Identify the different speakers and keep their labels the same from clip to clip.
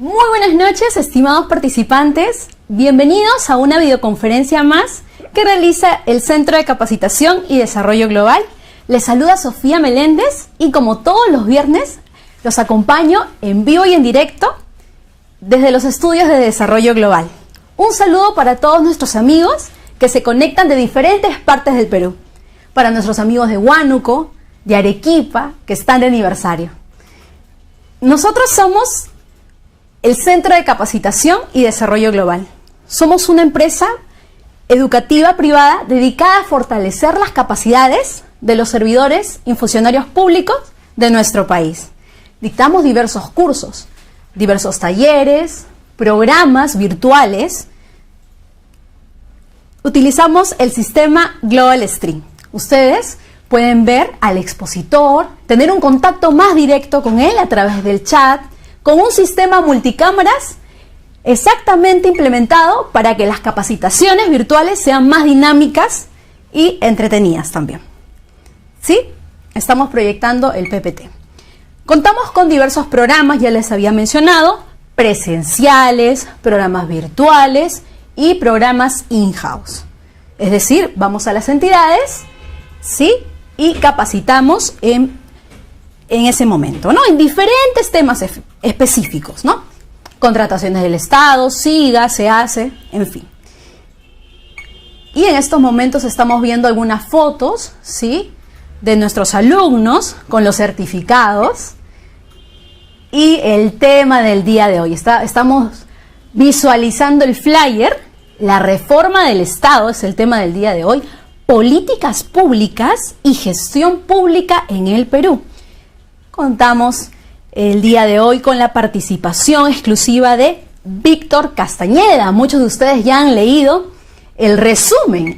Speaker 1: Muy buenas noches, estimados participantes. Bienvenidos a una videoconferencia más que realiza el Centro de Capacitación y Desarrollo Global. Les saluda Sofía Meléndez y como todos los viernes los acompaño en vivo y en directo desde los estudios de Desarrollo Global. Un saludo para todos nuestros amigos que se conectan de diferentes partes del Perú. Para nuestros amigos de Huánuco, de Arequipa, que están de aniversario. Nosotros somos el Centro de Capacitación y Desarrollo Global. Somos una empresa educativa privada dedicada a fortalecer las capacidades de los servidores y funcionarios públicos de nuestro país. Dictamos diversos cursos, diversos talleres, programas virtuales. Utilizamos el sistema Global Stream. Ustedes pueden ver al expositor, tener un contacto más directo con él a través del chat, con un sistema multicámaras exactamente implementado para que las capacitaciones virtuales sean más dinámicas y entretenidas también. ¿Sí? Estamos proyectando el PPT. Contamos con diversos programas, ya les había mencionado, presenciales, programas virtuales y programas in-house. Es decir, vamos a las entidades, ¿sí? Y capacitamos en ese momento, ¿no? En diferentes temas específicos, ¿no? Contrataciones del Estado, SIGA, SEACE, en fin. Y en estos momentos estamos viendo algunas fotos, ¿sí? De nuestros alumnos con los certificados y el tema del día de hoy. Estamos visualizando el flyer, la reforma del Estado es el tema del día de hoy, políticas públicas y gestión pública en el Perú. Contamos el día de hoy con la participación exclusiva de Víctor Castañeda. Muchos de ustedes ya han leído el resumen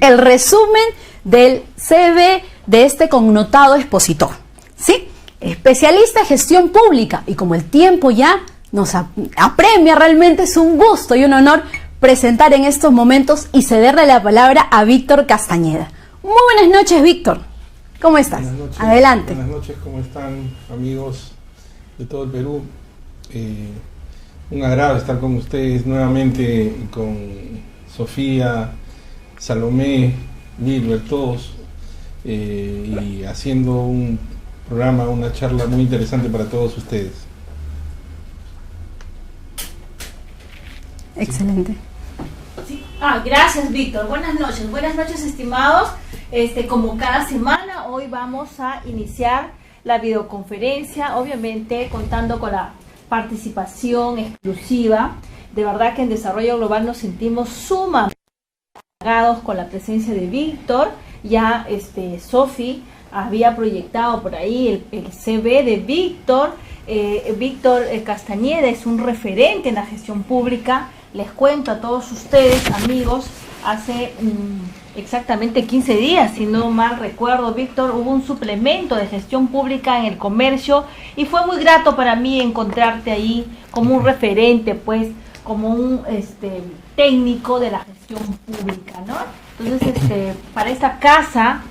Speaker 1: del CV de este connotado expositor, ¿sí? Especialista en gestión pública, y como el tiempo ya nos apremia, realmente es un gusto y un honor presentar en estos momentos y cederle la palabra a Víctor Castañeda. Muy buenas noches, Víctor. ¿Cómo estás?
Speaker 2: Buenas noches.
Speaker 1: Adelante.
Speaker 2: Buenas noches, ¿cómo están, amigos de todo el Perú? Un agrado estar con ustedes nuevamente, con Sofía, Salomé, Gilbert, todos, y haciendo un programa, una charla muy interesante para todos ustedes.
Speaker 1: Excelente.
Speaker 3: Sí. Gracias, Víctor. Buenas noches, estimados. Como cada semana, hoy vamos a iniciar la videoconferencia, obviamente contando con la participación exclusiva. De verdad que en Desarrollo Global nos sentimos sumamente halagados con la presencia de Víctor. Ya Sofi había proyectado por ahí el CV de Víctor. Víctor Castañeda es un referente en la gestión pública. Les cuento a todos ustedes, amigos, hace exactamente 15 días, si no mal recuerdo, Víctor, hubo un suplemento de gestión pública en el comercio y fue muy grato para mí encontrarte ahí como un referente, pues, como un técnico de la gestión pública, ¿no? Entonces, para esta casa,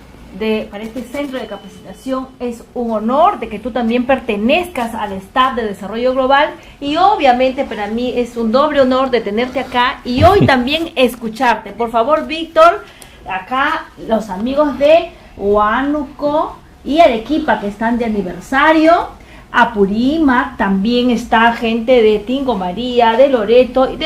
Speaker 3: para este centro de capacitación, es un honor de que tú también pertenezcas al staff de Desarrollo Global y obviamente para mí es un doble honor de tenerte acá y hoy también escucharte. Por favor, Víctor, acá los amigos de Huánuco y Arequipa que están de aniversario, Apurímac, también está gente de Tingo María, de Loreto y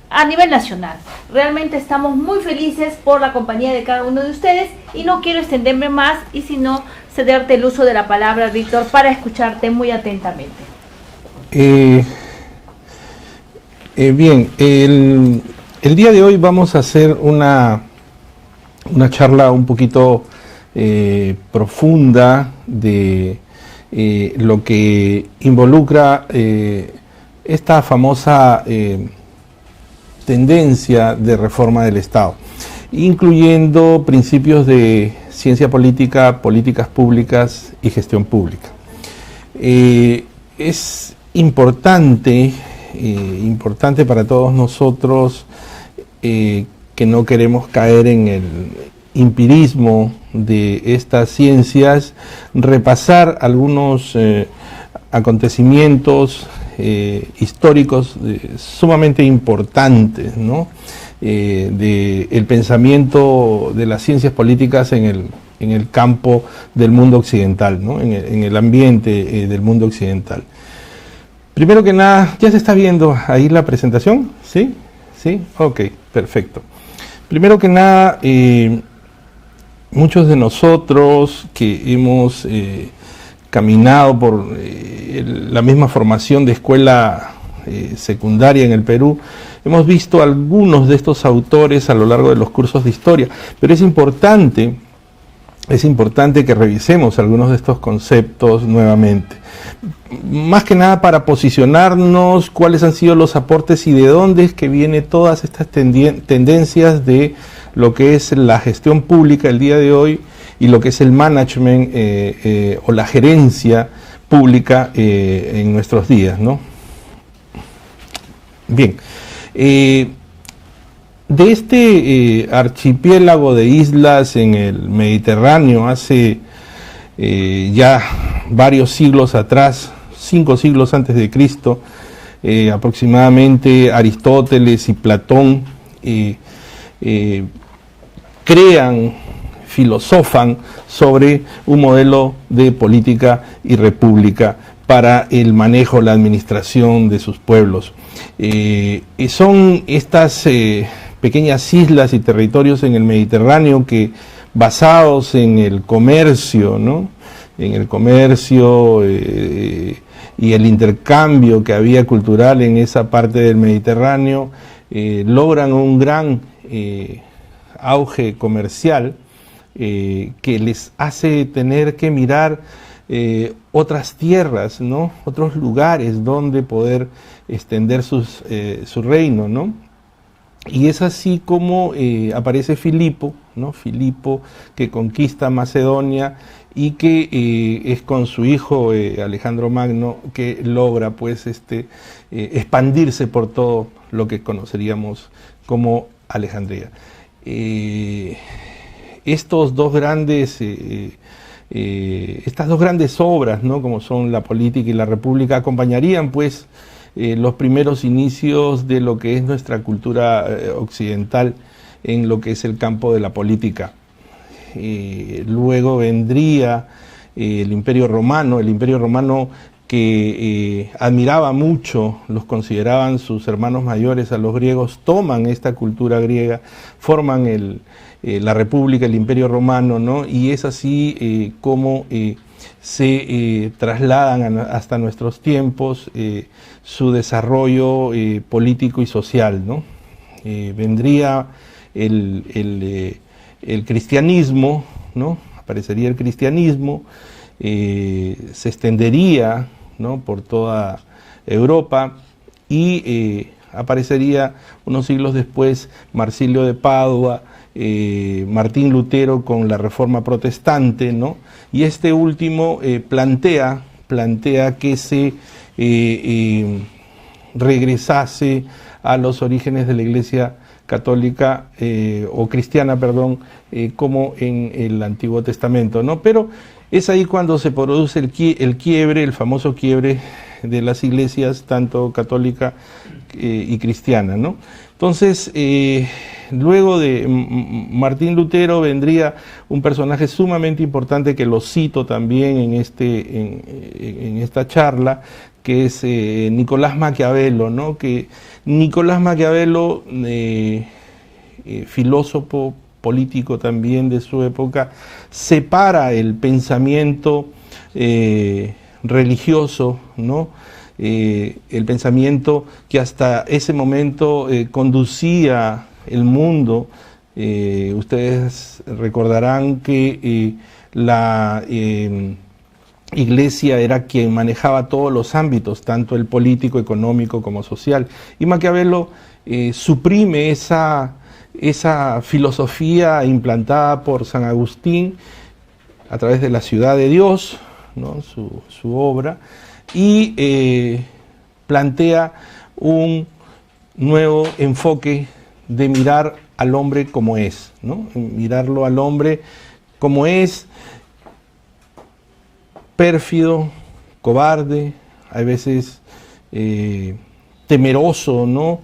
Speaker 3: a nivel nacional. Realmente estamos muy felices por la compañía de cada uno de ustedes y no quiero extenderme más y sino cederte el uso de la palabra, Víctor, para escucharte muy atentamente.
Speaker 2: Bien, el día de hoy vamos a hacer una charla un poquito profunda de lo que involucra esta famosa tendencia de reforma del Estado, incluyendo principios de ciencia política, políticas públicas y gestión pública. Es importante para todos nosotros que no queremos caer en el empirismo de estas ciencias, repasar algunos acontecimientos históricos sumamente importantes, ¿no? Del pensamiento de las ciencias políticas en el campo del mundo occidental, ¿no? En el ambiente del mundo occidental. Primero que nada, ¿ya se está viendo ahí la presentación? ¿Sí? ¿Sí? Ok, perfecto. Primero que nada, muchos de nosotros que hemos caminado por la misma formación de escuela secundaria en el Perú, hemos visto algunos de estos autores a lo largo de los cursos de historia, pero es importante que revisemos algunos de estos conceptos nuevamente. Más que nada para posicionarnos cuáles han sido los aportes y de dónde es que vienen todas estas tendencias de lo que es la gestión pública el día de hoy y lo que es el management o la gerencia pública en nuestros días, ¿no? Bien, de este archipiélago de islas en el Mediterráneo hace ya varios siglos atrás, 5 siglos antes de Cristo, aproximadamente Aristóteles y Platón filosofan sobre un modelo de política y república para el manejo, la administración de sus pueblos. Son estas pequeñas islas y territorios en el Mediterráneo que, basados en el comercio, ¿no? En el comercio y el intercambio que había cultural en esa parte del Mediterráneo, logran un gran auge comercial que les hace tener que mirar otras tierras, ¿no? Otros lugares donde poder extender su reino, ¿no? Y es así como aparece Filipo, ¿no? Filipo, que conquista Macedonia y que es con su hijo Alejandro Magno que logra pues expandirse por todo lo que conoceríamos como Alejandría. Estas dos grandes obras, ¿no? Como son la política y la república, acompañarían pues los primeros inicios de lo que es nuestra cultura occidental en lo que es el campo de la política. Luego vendría el Imperio Romano que admiraba mucho, los consideraban sus hermanos mayores a los griegos, toman esta cultura griega, forman la República, el Imperio Romano, ¿no? Y es así como se trasladan hasta nuestros tiempos su desarrollo político y social, ¿no? Vendría el cristianismo, ¿no? Aparecería el cristianismo, se extendería, ¿no? Por toda Europa y aparecería unos siglos después Marsilio de Padua, Martín Lutero con la Reforma Protestante, ¿no? Y este último plantea que se regresase a los orígenes de la Iglesia católica o cristiana, perdón, como en el Antiguo Testamento, ¿no? Pero es ahí cuando se produce el quiebre, el famoso quiebre de las iglesias, tanto católica y cristiana, ¿no? Entonces, luego de Martín Lutero vendría un personaje sumamente importante que lo cito también en esta charla, que es Nicolás Maquiavelo, ¿no? Que Nicolás Maquiavelo, filósofo político también de su época, separa el pensamiento religioso, ¿no? El pensamiento que hasta ese momento conducía el mundo. Ustedes recordarán que la Iglesia era quien manejaba todos los ámbitos, tanto el político, económico como social. Y Maquiavelo suprime esa filosofía implantada por San Agustín a través de La Ciudad de Dios, ¿no? Su obra, y plantea un nuevo enfoque de mirar al hombre como es, ¿no? Mirarlo al hombre como es, pérfido, cobarde, a veces temeroso, ¿no?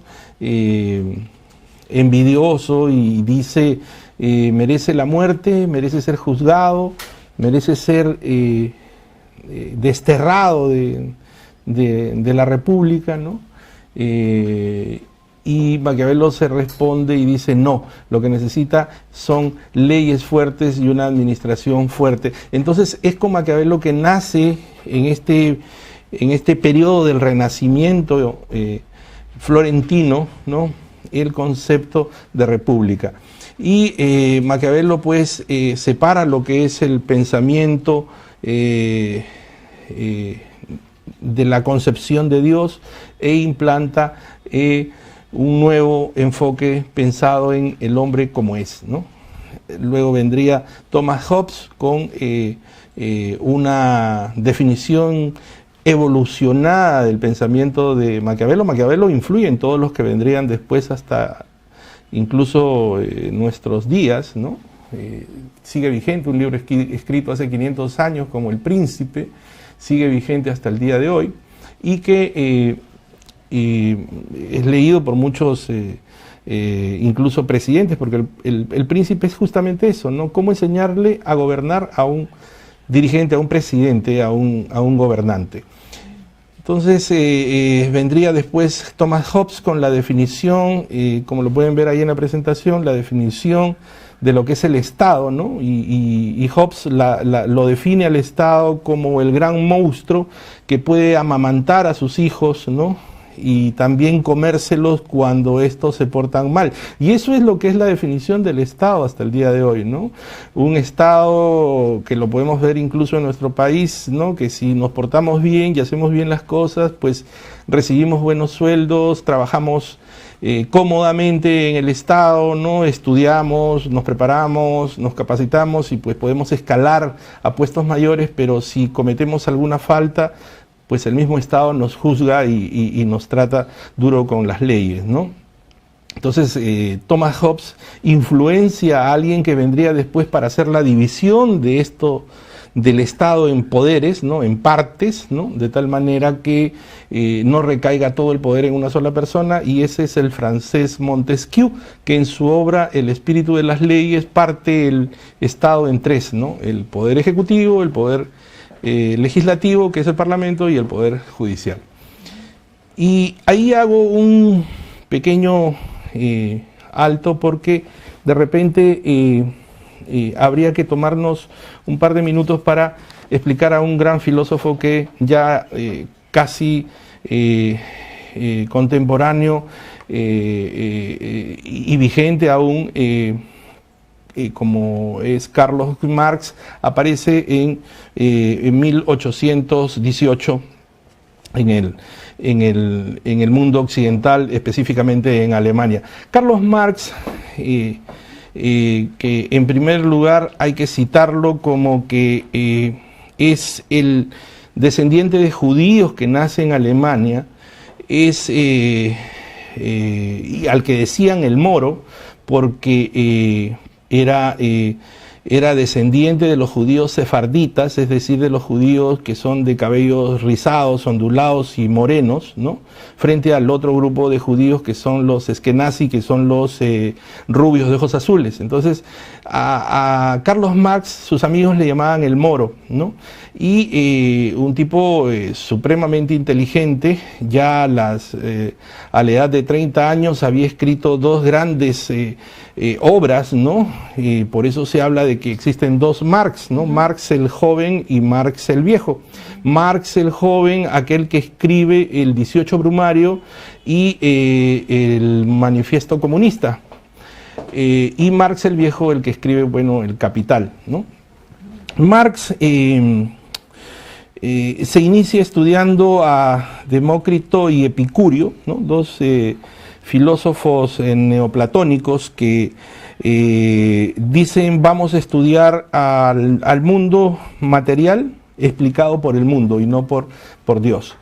Speaker 2: Envidioso, y dice, merece la muerte, merece ser juzgado, merece ser desterrado de la República, ¿no? Y Maquiavelo se responde y dice, no, lo que necesita son leyes fuertes y una administración fuerte. Entonces es con Maquiavelo que nace en este periodo del Renacimiento florentino, ¿no?, el concepto de república. Y Maquiavelo pues separa lo que es el pensamiento de la concepción de Dios e implanta un nuevo enfoque pensado en el hombre como es, ¿no? Luego vendría Thomas Hobbes con una definición evolucionada del pensamiento de Maquiavelo. Maquiavelo influye en todos los que vendrían después hasta incluso nuestros días, ¿no? Sigue vigente, un libro escrito hace 500 años como El Príncipe, sigue vigente hasta el día de hoy, y que es leído por muchos incluso presidentes, porque el Príncipe es justamente eso, ¿no? Cómo enseñarle a gobernar a un dirigente, a un presidente, a un gobernante. Entonces vendría después Thomas Hobbes con la definición, como lo pueden ver ahí en la presentación, la definición de lo que es el Estado, ¿no? Y Hobbes lo define al Estado como el gran monstruo que puede amamantar a sus hijos, ¿no?, y también comérselos cuando estos se portan mal. Y eso es lo que es la definición del Estado hasta el día de hoy, ¿no? Un Estado que lo podemos ver incluso en nuestro país, ¿no?, que si nos portamos bien y hacemos bien las cosas, pues recibimos buenos sueldos, trabajamos cómodamente en el Estado, ¿no?, estudiamos, nos preparamos, nos capacitamos y pues podemos escalar a puestos mayores, pero si cometemos alguna falta, pues el mismo Estado nos juzga y nos trata duro con las leyes, ¿no? Entonces Thomas Hobbes influencia a alguien que vendría después para hacer la división de esto, del Estado en poderes, ¿no?, en partes, ¿no?, de tal manera que no recaiga todo el poder en una sola persona, y ese es el francés Montesquieu, que en su obra El espíritu de las leyes parte el Estado en tres, ¿no?, el poder ejecutivo, el poder legislativo, que es el Parlamento, y el Poder Judicial. Y ahí hago un pequeño alto, porque de repente habría que tomarnos un par de minutos para explicar a un gran filósofo que ya casi contemporáneo y vigente aún, como es Carlos Marx, aparece en 1818 en el mundo occidental, específicamente en Alemania. Carlos Marx, que en primer lugar hay que citarlo como que es el descendiente de judíos que nace en Alemania, es y al que decían el Moro, porque era descendiente de los judíos sefarditas, es decir, de los judíos que son de cabellos rizados, ondulados y morenos, ¿no?, frente al otro grupo de judíos que son los eskenazi, que son los rubios de ojos azules. Entonces a Carlos Marx sus amigos le llamaban el Moro, ¿no?, y un tipo supremamente inteligente. Ya a la edad de 30 años había escrito dos grandes obras, ¿no? Por eso se habla de que existen dos Marx, ¿no? Marx el joven y Marx el viejo. Marx el joven, aquel que escribe el 18 Brumario y el Manifiesto Comunista, y Marx el viejo, el que escribe, bueno, el Capital, ¿no? Marx se inicia estudiando a Demócrito y Epicurio, ¿no?, dos filósofos neoplatónicos que dicen: vamos a estudiar al mundo material explicado por el mundo y no por Dios.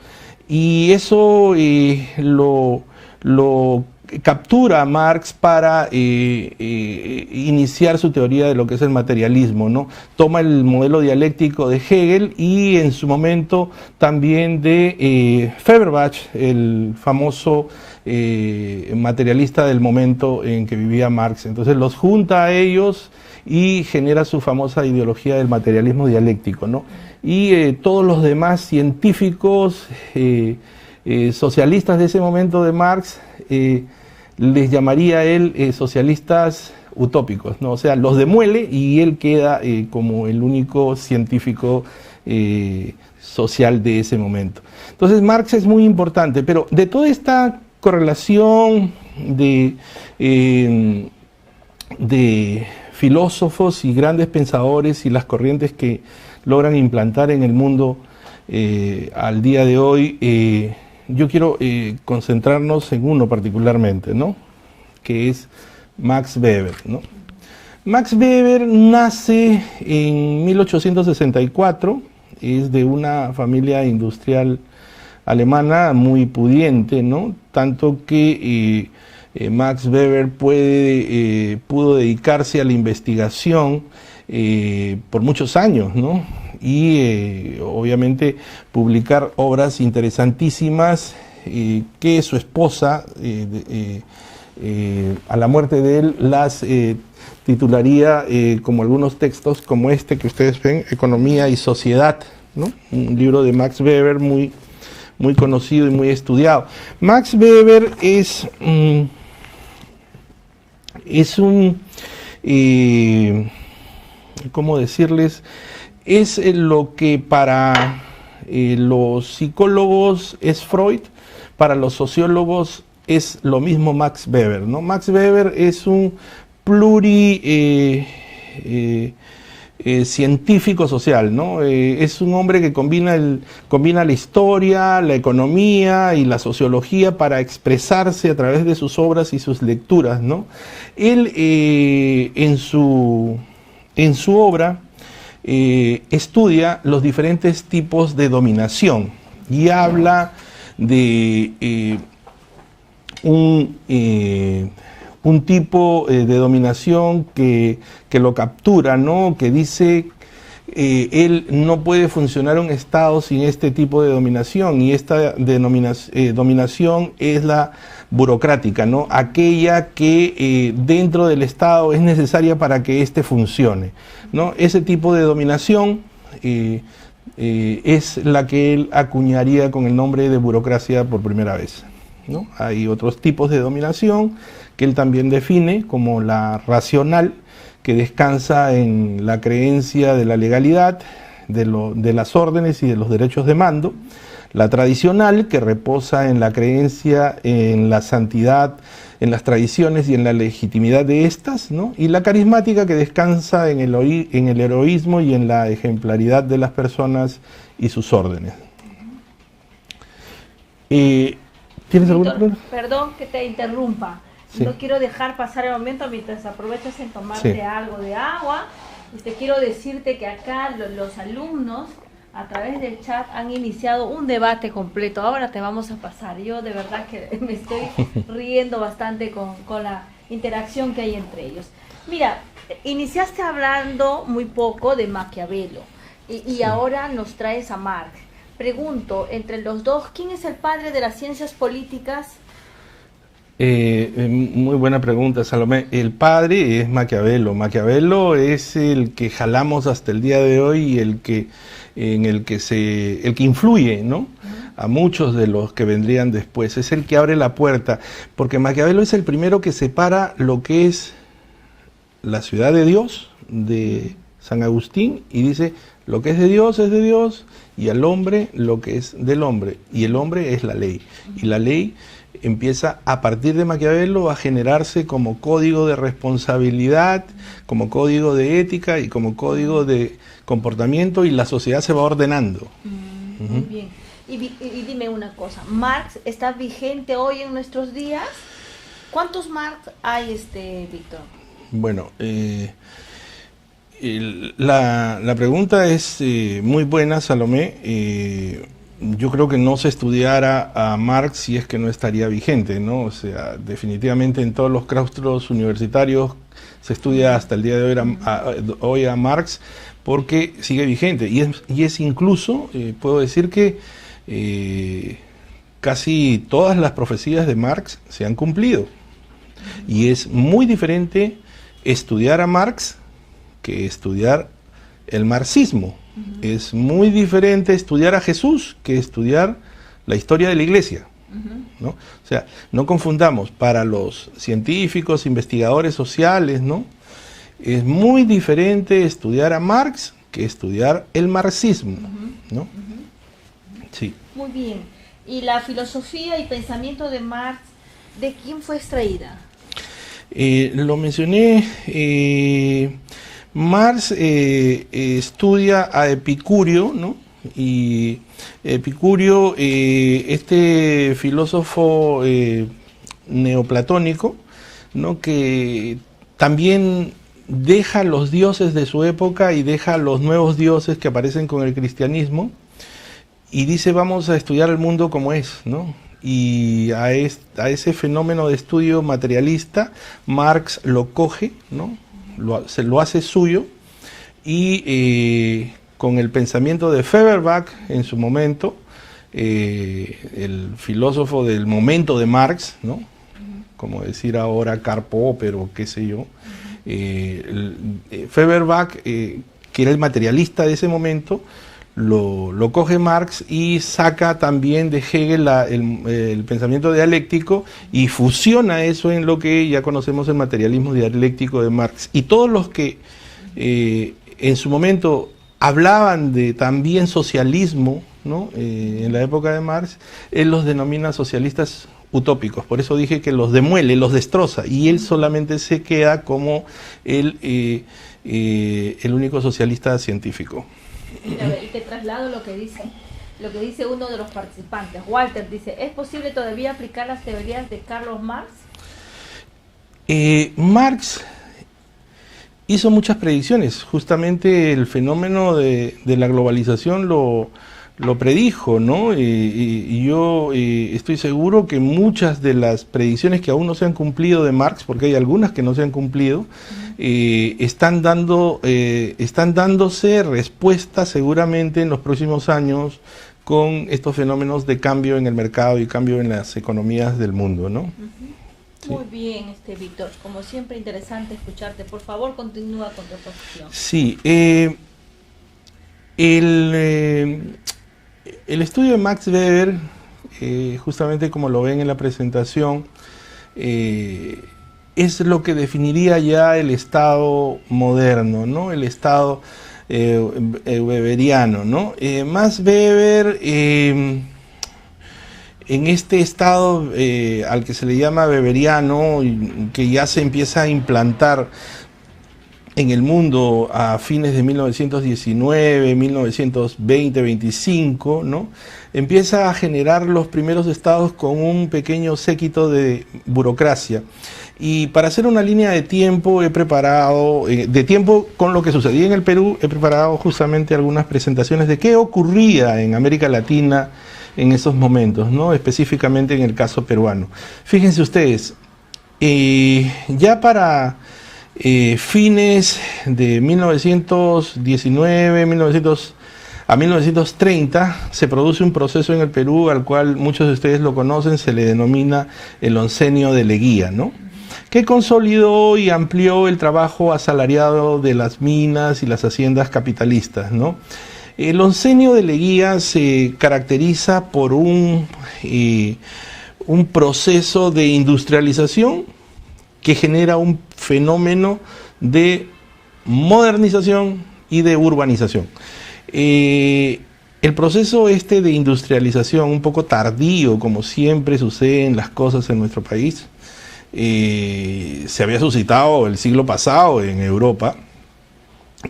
Speaker 2: Y eso lo captura a Marx para iniciar su teoría de lo que es el materialismo, ¿no? Toma el modelo dialéctico de Hegel y en su momento también de Feuerbach, el famoso materialista del momento en que vivía Marx. Entonces los junta a ellos y genera su famosa ideología del materialismo dialéctico, ¿no? Y todos los demás científicos socialistas de ese momento de Marx les llamaría él socialistas utópicos, ¿no? O sea, los demuele y él queda como el único científico social de ese momento. Entonces Marx es muy importante, pero de toda esta correlación de filósofos y grandes pensadores y las corrientes que logran implantar en el mundo al día de hoy, yo quiero concentrarnos en uno particularmente, ¿no? Que es Max Weber, ¿no? Max Weber nace en 1864, es de una familia industrial alemana muy pudiente, ¿no? Tanto que Max Weber pudo dedicarse a la investigación por muchos años, ¿no? Y obviamente publicar obras interesantísimas que su esposa, a la muerte de él, las titularía como algunos textos como este que ustedes ven, Economía y Sociedad, ¿no? Un libro de Max Weber muy conocido y muy estudiado. Max Weber es un ¿cómo decirles? Es lo que para los psicólogos es Freud, para los sociólogos es lo mismo Max Weber, ¿no? Max Weber es un científico social, ¿no? Es un hombre que combina la historia, la economía y la sociología para expresarse a través de sus obras y sus lecturas, ¿no? Él en su obra estudia los diferentes tipos de dominación y habla de un tipo de dominación que lo captura, ¿no? Que dice él no puede funcionar un Estado sin este tipo de dominación, y esta dominación es la burocrática, ¿no? Aquella que dentro del Estado es necesaria para que éste funcione, ¿no? Ese tipo de dominación es la que él acuñaría con el nombre de burocracia por primera vez, ¿no? Hay otros tipos de dominación que él también define como la racional, que descansa en la creencia de la legalidad, de las órdenes y de los derechos de mando; la tradicional, que reposa en la creencia en la santidad, en las tradiciones y en la legitimidad de estas, ¿no? Y la carismática, que descansa en el heroísmo y en la ejemplaridad de las personas y sus órdenes. ¿Tienes alguna pregunta?
Speaker 3: Perdón que te interrumpa.
Speaker 2: Sí.
Speaker 3: No quiero dejar pasar el momento mientras aprovechas en tomarte algo de agua. Quiero decirte que acá los alumnos a través del chat han iniciado un debate completo. Ahora te vamos a pasar. Yo de verdad que me estoy riendo bastante con la interacción que hay entre ellos. Mira, iniciaste hablando muy poco de Maquiavelo y ahora nos traes a Marx. Pregunto, entre los dos, ¿quién es el padre de las ciencias políticas?
Speaker 2: Muy buena pregunta, Salomé. El padre es Maquiavelo. Maquiavelo es el que jalamos hasta el día de hoy y el que influye, ¿no? A muchos de los que vendrían después. Es el que abre la puerta, porque Maquiavelo es el primero que separa lo que es la ciudad de Dios de San Agustín y dice: lo que es de Dios, y al hombre lo que es del hombre, y el hombre es la ley, y la ley empieza a partir de Maquiavelo a generarse como código de responsabilidad, como código de ética y como código de comportamiento, y la sociedad se va ordenando.
Speaker 3: Muy bien. Y dime una cosa, ¿Marx está vigente hoy en nuestros días? ¿Cuántos Marx hay, Víctor?
Speaker 2: Bueno, la pregunta es muy buena, Salomé. yo creo que no se estudiara a Marx si es que no estaría vigente, ¿no? O sea, definitivamente en todos los claustros universitarios se estudia hasta el día de hoy a Marx porque sigue vigente. Y es incluso, puedo decir que casi todas las profecías de Marx se han cumplido. Y es muy diferente estudiar a Marx que estudiar el marxismo. Es muy diferente estudiar a Jesús que estudiar la historia de la Iglesia, ¿no? O sea, no confundamos, para los científicos, investigadores sociales, ¿no? Es muy diferente estudiar a Marx que estudiar el marxismo, ¿no? Sí.
Speaker 3: Muy bien. ¿Y la filosofía y pensamiento de Marx, de quién fue extraída?
Speaker 2: Lo mencioné. Marx estudia a Epicurio, ¿no? Y Epicurio, este filósofo neoplatónico, ¿no? Que también deja los dioses de su época y deja los nuevos dioses que aparecen con el cristianismo y dice vamos a estudiar el mundo como es, ¿no? Y a ese fenómeno de estudio materialista Marx lo coge, ¿no? Se lo hace suyo y con el pensamiento de Feuerbach en su momento, el filósofo del momento de Marx, ¿no? Como decir ahora Karl Popper o qué sé yo, Feuerbach, que era el materialista de ese momento, lo coge Marx y saca también de Hegel el pensamiento dialéctico y fusiona eso en lo que ya conocemos el materialismo dialéctico de Marx. Y todos los que en su momento hablaban de también socialismo, ¿no? En la época de Marx, él los denomina socialistas utópicos. Por eso dije que los demuele, los destroza, y él solamente se queda como el único socialista científico.
Speaker 3: A ver, y te traslado lo que dice uno de los participantes. Walter dice, ¿es posible todavía aplicar las teorías de Carlos Marx?
Speaker 2: Marx hizo muchas predicciones. Justamente el fenómeno de la globalización lo predijo, ¿no? Y yo estoy seguro que muchas de las predicciones que aún no se han cumplido de Marx, porque hay algunas que no se han cumplido, están dándose respuesta seguramente en los próximos años con estos fenómenos de cambio en el mercado y cambio en las economías del mundo, ¿no?
Speaker 3: Sí. Muy bien, Víctor, como siempre interesante escucharte. Por favor, continúa con tu exposición.
Speaker 2: Sí, el estudio de Max Weber, justamente como lo ven en la presentación, es lo que definiría ya el Estado moderno, ¿no? El Estado weberiano, ¿no? Max Weber, en este Estado al que se le llama weberiano, que ya se empieza a implantar en el mundo a fines de 1919, 1920, 25, ¿no? Empieza a generar los primeros estados con un pequeño séquito de burocracia. Y para hacer una línea de tiempo he preparado, con lo que sucedía en el Perú, he preparado justamente algunas presentaciones de qué ocurría en América Latina en esos momentos, ¿no? Específicamente en el caso peruano. Fíjense ustedes, ya para fines de 1919, a 1930 se produce un proceso en el Perú al cual muchos de ustedes lo conocen, se le denomina el oncenio de Leguía, ¿no? Que consolidó y amplió el trabajo asalariado de las minas y las haciendas capitalistas, ¿no? El oncenio de Leguía se caracteriza por un proceso de industrialización que genera un fenómeno de modernización y de urbanización. El proceso de industrialización, un poco tardío, como siempre sucede en las cosas en nuestro país, se había suscitado el siglo pasado en Europa,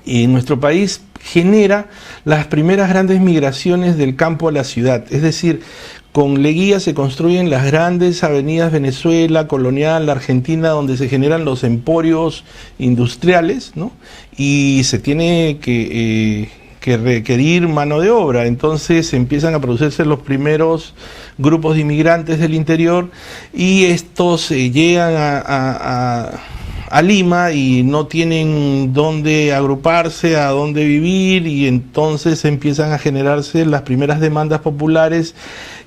Speaker 2: y en nuestro país genera las primeras grandes migraciones del campo a la ciudad, es decir, con Leguía se construyen las grandes avenidas Venezuela, Colonial, Argentina, donde se generan los emporios industriales, ¿no? Y se tiene que que requerir mano de obra. Entonces empiezan a producirse los primeros grupos de inmigrantes del interior y estos llegan a Lima y no tienen dónde agruparse, a dónde vivir, y entonces empiezan a generarse las primeras demandas populares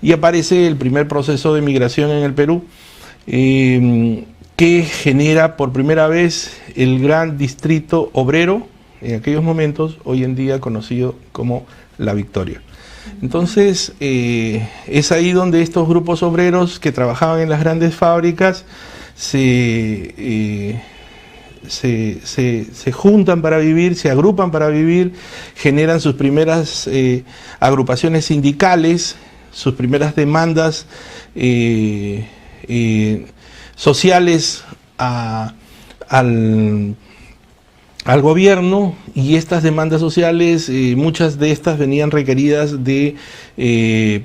Speaker 2: y aparece el primer proceso de migración en el Perú, que genera por primera vez el gran distrito obrero, en aquellos momentos, hoy en día conocido como La Victoria. Entonces, es ahí donde estos grupos obreros que trabajaban en las grandes fábricas se juntan para vivir, se agrupan para vivir, generan sus primeras agrupaciones sindicales, sus primeras demandas sociales al gobierno, y estas demandas sociales, muchas de estas venían requeridas de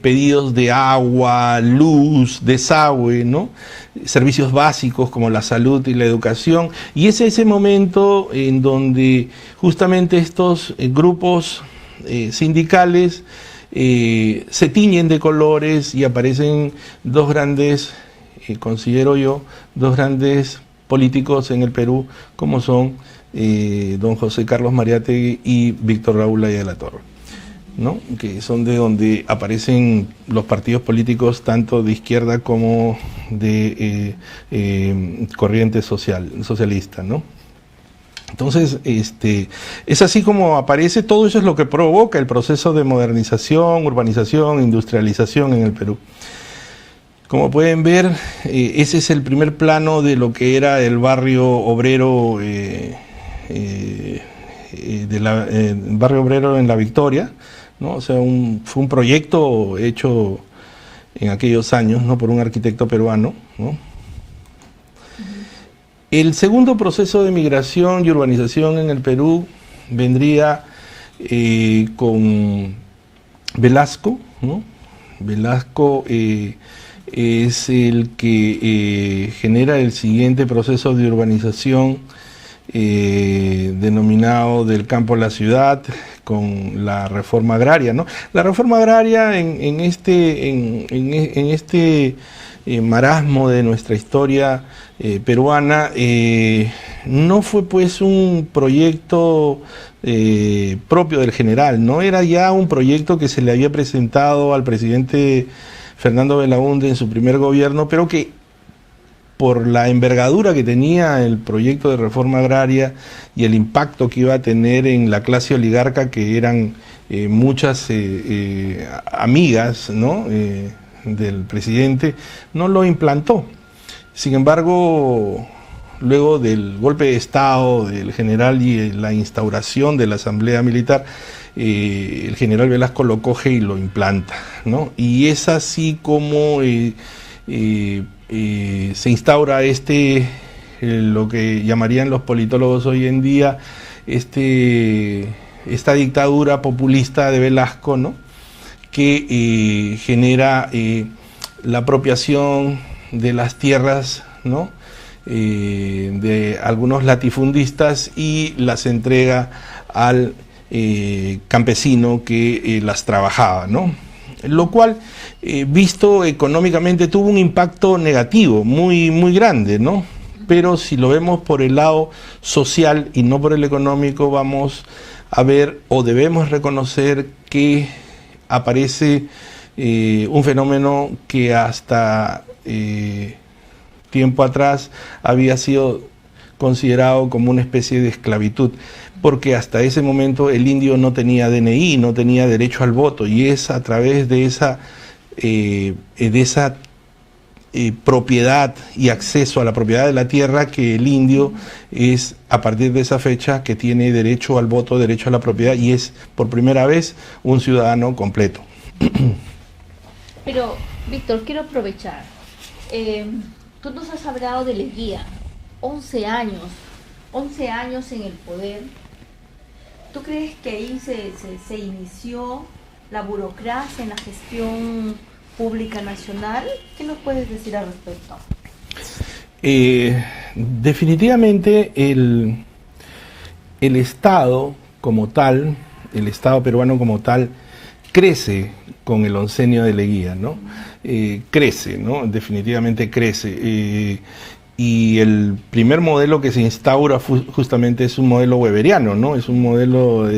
Speaker 2: pedidos de agua, luz, desagüe, ¿no? Servicios básicos como la salud y la educación, y es ese momento en donde justamente estos grupos sindicales se tiñen de colores y aparecen dos grandes, considero yo, dos grandes políticos en el Perú, como son don José Carlos Mariátegui y Víctor Raúl Ayala-Torre, ¿no? Que son de donde aparecen los partidos políticos tanto de izquierda como de corriente socialista, ¿no? Entonces, es así como aparece, todo eso es lo que provoca el proceso de modernización, urbanización, industrialización en el Perú. Como pueden ver, ese es el primer plano de lo que era el barrio obrero, barrio obrero en La Victoria, ¿no? O sea, fue un proyecto hecho en aquellos años, ¿no? Por un arquitecto peruano, ¿no? El segundo proceso de migración y urbanización en el Perú vendría con Velasco, ¿no? Velasco es el que genera el siguiente proceso de urbanización denominado del campo a la ciudad, con la reforma agraria, ¿no? La reforma agraria en este marasmo de nuestra historia peruana no fue pues un proyecto propio del general, no era ya un proyecto que se le había presentado al presidente Fernando Belaúnde en su primer gobierno, pero que por la envergadura que tenía el proyecto de reforma agraria y el impacto que iba a tener en la clase oligarca, que eran muchas amigas, ¿no? Del presidente, no lo implantó. Sin embargo, luego del golpe de Estado del general y la instauración de la Asamblea Militar, el general Velasco lo coge y lo implanta, ¿no? Y es así como se instaura lo que llamarían los politólogos hoy en día, esta dictadura populista de Velasco, ¿no? Que genera la apropiación de las tierras, ¿no? De algunos latifundistas y las entrega al campesino que las trabajaba, ¿no? Lo cual, visto económicamente, tuvo un impacto negativo muy, muy grande, ¿no? Pero si lo vemos por el lado social y no por el económico, vamos a ver o debemos reconocer que aparece un fenómeno que hasta tiempo atrás había sido considerado como una especie de esclavitud, porque hasta ese momento el indio no tenía DNI, no tenía derecho al voto, y es a través de esa propiedad y acceso a la propiedad de la tierra que el indio es, a partir de esa fecha, que tiene derecho al voto, derecho a la propiedad, y es por primera vez un ciudadano completo.
Speaker 3: Pero, Víctor, quiero aprovechar. Tú nos has hablado de Leguía, 11 años en el poder. ¿Tú crees que ahí se inició la burocracia en la gestión pública nacional? ¿Qué nos puedes decir al respecto?
Speaker 2: Definitivamente el Estado como tal el Estado peruano como tal crece con el oncenio de Leguía, ¿no? Crece, ¿no? Definitivamente crece. Y el primer modelo que se instaura justamente es un modelo weberiano, ¿no? Es un modelo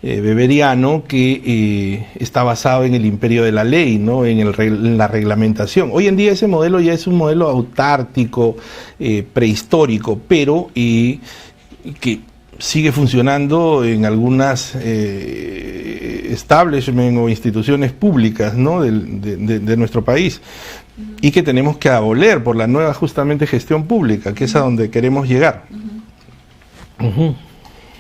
Speaker 2: weberiano que está basado en el imperio de la ley, ¿no? En la reglamentación. Hoy en día ese modelo ya es un modelo autártico, prehistórico, pero que sigue funcionando en algunas establishments o instituciones públicas, ¿no? de nuestro país, y que tenemos que abolir por la nueva justamente gestión pública, que es a donde queremos llegar.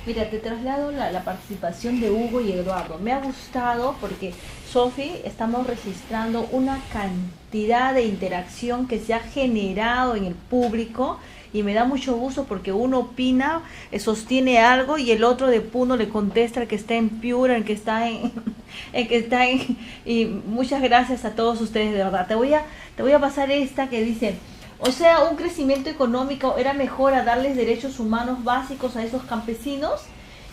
Speaker 3: Mira, te traslado la participación de Hugo y Eduardo. Me ha gustado porque, Sofi, estamos registrando una cantidad de interacción que se ha generado en el público, y me da mucho gusto porque uno opina, sostiene algo, y el otro de Puno le contesta, el que está en Piura, el que está en y muchas gracias a todos ustedes, de verdad. Te voy a pasar esta que dice: o sea, un crecimiento económico era mejor a darles derechos humanos básicos a esos campesinos.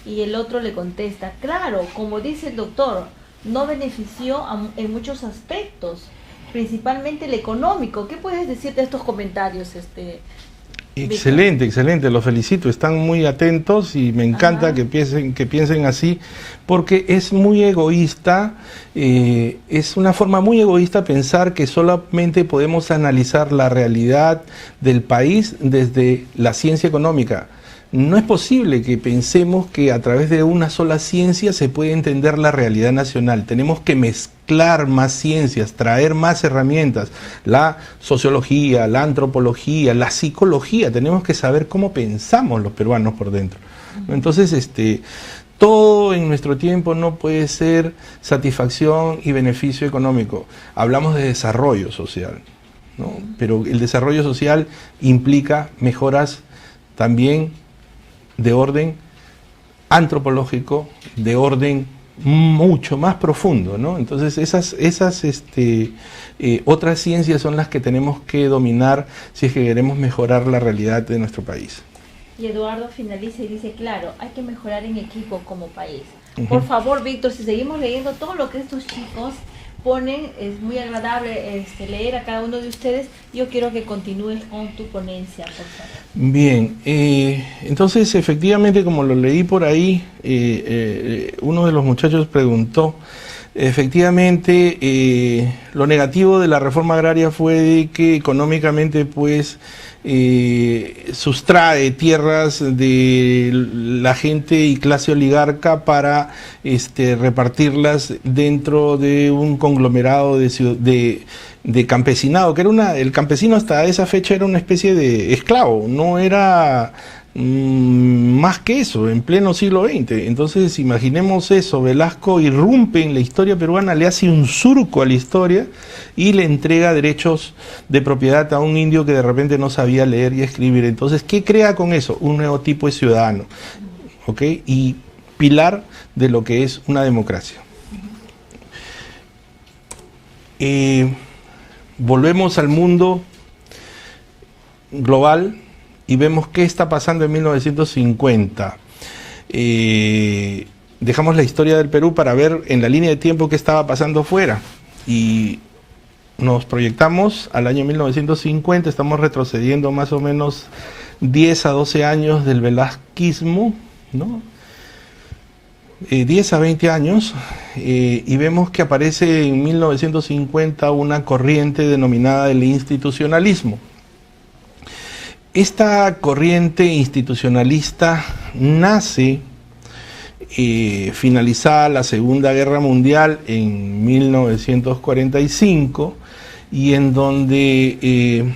Speaker 3: Y el otro le contesta: claro, como dice el doctor, no benefició en muchos aspectos, principalmente el económico. ¿Qué puedes decir de estos comentarios,
Speaker 2: Excelente, excelente, los felicito, están muy atentos y me encanta que piensen así, porque es muy egoísta, es una forma muy egoísta pensar que solamente podemos analizar la realidad del país desde la ciencia económica. No es posible que pensemos que a través de una sola ciencia se puede entender la realidad nacional. Tenemos que mezclar más ciencias, traer más herramientas, la sociología, la antropología, la psicología. Tenemos que saber cómo pensamos los peruanos por dentro. Entonces, todo en nuestro tiempo no puede ser satisfacción y beneficio económico. Hablamos de desarrollo social, ¿no? Pero el desarrollo social implica mejoras también de orden antropológico, de orden mucho más profundo, ¿no? Entonces esas otras ciencias son las que tenemos que dominar si es que queremos mejorar la realidad de nuestro país.
Speaker 3: Y Eduardo finaliza y dice: claro, hay que mejorar en equipo como país. Por favor, Víctor, si seguimos leyendo todo lo que estos chicos ponen, es muy agradable leer a cada uno de ustedes. Yo quiero que continúes con tu ponencia, por favor.
Speaker 2: Bien, entonces efectivamente, como lo leí por ahí, uno de los muchachos preguntó, efectivamente lo negativo de la reforma agraria fue de que económicamente pues sustrae tierras de la gente y clase oligarca para repartirlas dentro de un conglomerado de campesinado, que era el campesino hasta esa fecha era una especie de esclavo, no era más que eso, en pleno siglo XX. Entonces imaginemos eso, Velasco irrumpe en la historia peruana, le hace un surco a la historia y le entrega derechos de propiedad a un indio que de repente no sabía leer y escribir. Entonces, ¿qué crea con eso? Un nuevo tipo de ciudadano, ¿ok? Y pilar de lo que es una democracia. Volvemos al mundo global y vemos qué está pasando en 1950. Dejamos la historia del Perú para ver en la línea de tiempo qué estaba pasando fuera. Y nos proyectamos al año 1950, estamos retrocediendo más o menos 10 a 12 años del velasquismo, ¿no? 10 a 20 años, y vemos que aparece en 1950 una corriente denominada el institucionalismo. Esta corriente institucionalista nace finalizada la Segunda Guerra Mundial en 1945, y en donde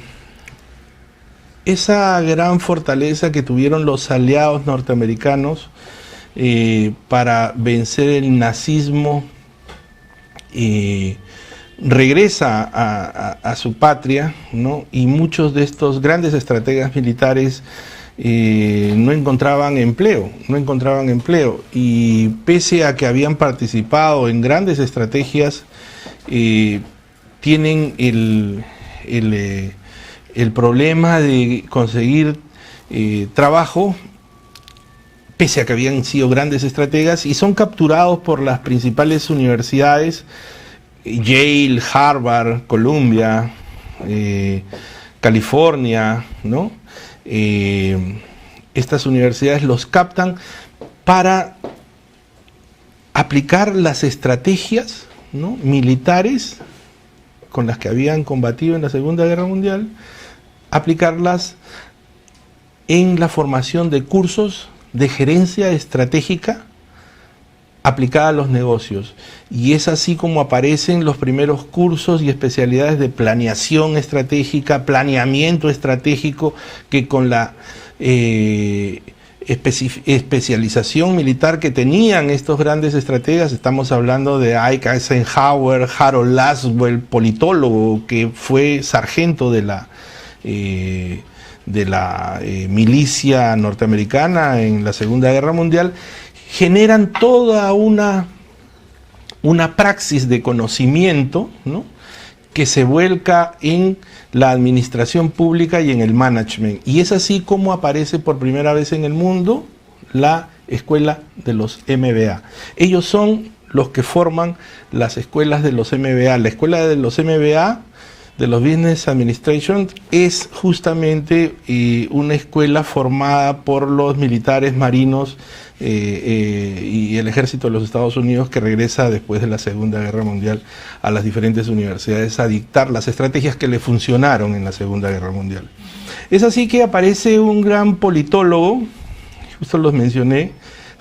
Speaker 2: esa gran fortaleza que tuvieron los aliados norteamericanos para vencer el nazismo regresa a su patria, ¿no? Y muchos de estos grandes estrategas militares no encontraban empleo, y pese a que habían participado en grandes estrategias, tienen el problema de conseguir trabajo pese a que habían sido grandes estrategas, y son capturados por las principales universidades, Yale, Harvard, Columbia, California, ¿no? Estas universidades los captan para aplicar las estrategias, ¿no?, militares con las que habían combatido en la Segunda Guerra Mundial, aplicarlas en la formación de cursos de gerencia estratégica aplicada a los negocios. Y es así como aparecen los primeros cursos y especialidades de planeación estratégica, planeamiento estratégico, que con la especialización militar que tenían estos grandes estrategas, estamos hablando de Ike Eisenhower, Harold Laswell, politólogo que fue sargento de la milicia norteamericana en la Segunda Guerra Mundial, generan toda una praxis de conocimiento, ¿no?, que se vuelca en la administración pública y en el management. Y es así como aparece por primera vez en el mundo la escuela de los MBA. Ellos son los que forman las escuelas de los MBA. La escuela de los MBA, de los Business Administration, es justamente una escuela formada por los militares marinos y el ejército de los Estados Unidos, que regresa después de la Segunda Guerra Mundial a las diferentes universidades a dictar las estrategias que le funcionaron en la Segunda Guerra Mundial. Es así que aparece un gran politólogo, justo los mencioné,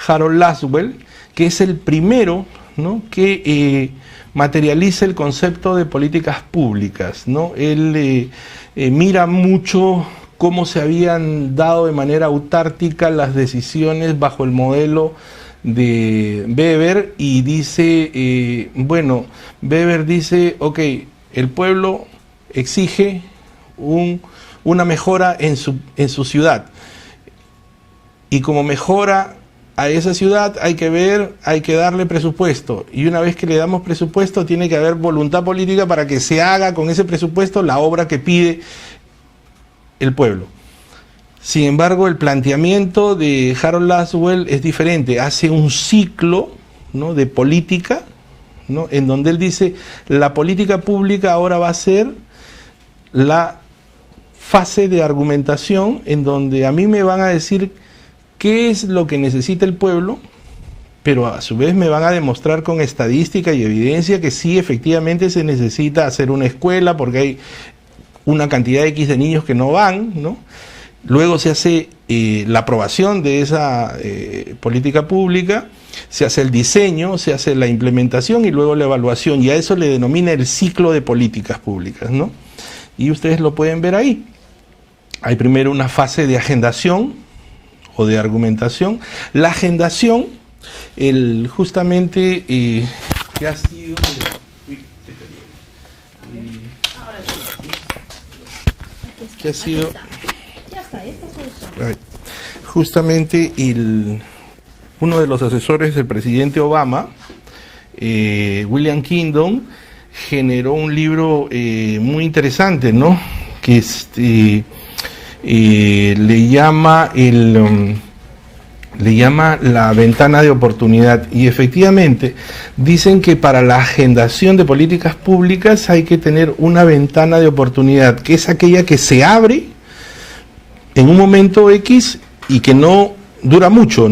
Speaker 2: Harold Laswell, que es el primero, ¿no?, que materializa el concepto de políticas públicas, ¿no? Él mira mucho cómo se habían dado de manera autártica las decisiones bajo el modelo de Weber, y dice, Weber dice, ok, el pueblo exige una mejora en su ciudad, y como mejora a esa ciudad hay que darle presupuesto, y una vez que le damos presupuesto tiene que haber voluntad política para que se haga con ese presupuesto la obra que pide el pueblo. Sin embargo, el planteamiento de Harold Laswell es diferente, hace un ciclo, ¿no?, de política, ¿no?, en donde él dice, la política pública ahora va a ser la fase de argumentación, en donde a mí me van a decir qué es lo que necesita el pueblo, pero a su vez me van a demostrar con estadística y evidencia que sí, efectivamente se necesita hacer una escuela porque hay una cantidad X de niños que no van, ¿no? Luego se hace la aprobación de esa política pública, se hace el diseño, se hace la implementación y luego la evaluación, y a eso le denomina el ciclo de políticas públicas, ¿no? Y ustedes lo pueden ver ahí. Hay primero una fase de agendación o de argumentación. La agendación, justamente que ha sido... que ha sido justamente uno de los asesores del presidente Obama, William Kingdon, generó un libro muy interesante, ¿no?, que le llama la ventana de oportunidad. Y efectivamente dicen que para la agendación de políticas públicas hay que tener una ventana de oportunidad, que es aquella que se abre en un momento X y que no dura mucho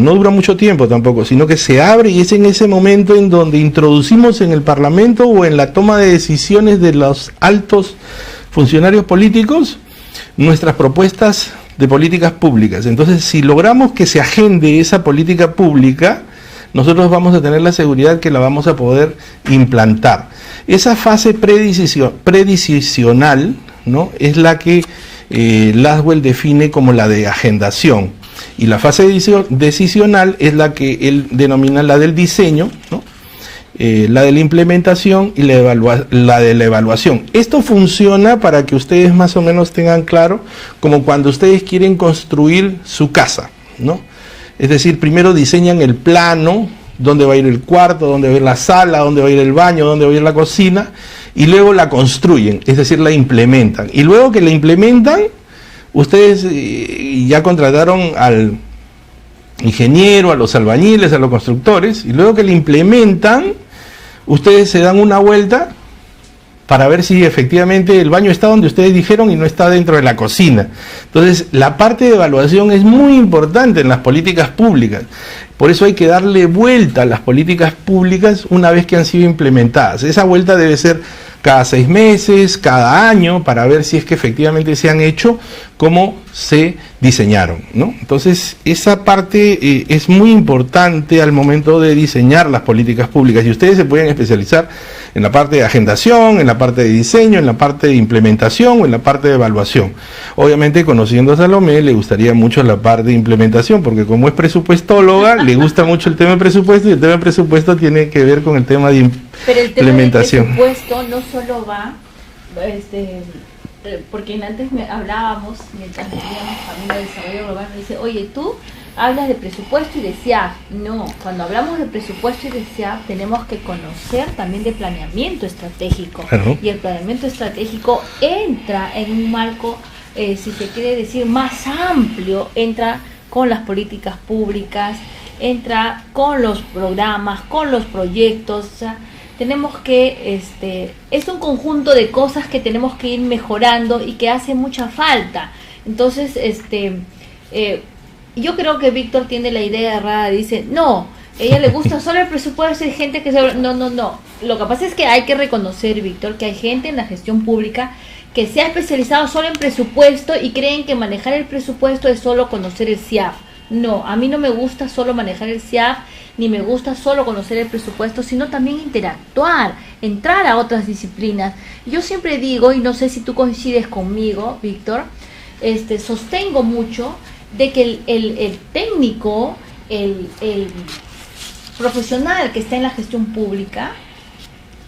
Speaker 2: tiempo tampoco, sino que se abre, y es en ese momento en donde introducimos en el Parlamento o en la toma de decisiones de los altos funcionarios políticos nuestras propuestas de políticas públicas. Entonces, si logramos que se agende esa política pública, nosotros vamos a tener la seguridad que la vamos a poder implantar. Esa fase predecisional, ¿no?, es la que Laswell define como la de agendación, y la fase decisional es la que él denomina la del diseño, ¿no?, la de la implementación y la de la evaluación. Esto funciona, para que ustedes más o menos tengan claro, como cuando ustedes quieren construir su casa, ¿no? Es decir, primero diseñan el plano, dónde va a ir el cuarto, dónde va a ir la sala, dónde va a ir el baño, dónde va a ir la cocina, y luego la construyen, es decir, la implementan. Y luego que la implementan, ustedes ya contrataron ingeniero, a los albañiles, a los constructores, y luego que le implementan, ustedes se dan una vuelta para ver si efectivamente el baño está donde ustedes dijeron y no está dentro de la cocina. Entonces, la parte de evaluación es muy importante en las políticas públicas. Por eso hay que darle vuelta a las políticas públicas una vez que han sido implementadas. Esa vuelta debe ser cada 6 meses, cada año, para ver si es que efectivamente se han hecho como se diseñaron, ¿no? Entonces, esa parte es muy importante al momento de diseñar las políticas públicas, y ustedes se pueden especializar en la parte de agendación, en la parte de diseño, en la parte de implementación o en la parte de evaluación. Obviamente, conociendo a Salomé, le gustaría mucho la parte de implementación, porque como es presupuestóloga, le gusta mucho el tema de presupuesto, y el tema de presupuesto tiene que ver con el tema de implementación.
Speaker 3: Pero el tema del presupuesto no solo va, porque antes hablábamos, mientras veíamos Camino de Desarrollo Global, me dice, oye, tú hablas de presupuesto y de SIAF. No, cuando hablamos de presupuesto y de SIAF tenemos que conocer también de planeamiento estratégico.
Speaker 2: Claro.
Speaker 3: Y el planeamiento estratégico entra en un marco, si se quiere decir, más amplio, entra con las políticas públicas, entra con los programas, con los proyectos. O sea, tenemos que, es un conjunto de cosas que tenemos que ir mejorando y que hace mucha falta. Entonces, yo creo que Víctor tiene la idea errada, dice, no, a ella le gusta solo el presupuesto, hay gente que no. Lo que pasa es que hay que reconocer, Víctor, que hay gente en la gestión pública que se ha especializado solo en presupuesto y creen que manejar el presupuesto es solo conocer el SIAF. No, a mí no me gusta solo manejar el SIAF, ni me gusta solo conocer el presupuesto, sino también interactuar, entrar a otras disciplinas. Yo siempre digo, y no sé si tú coincides conmigo, Víctor, sostengo mucho de que el técnico, el profesional que está en la gestión pública,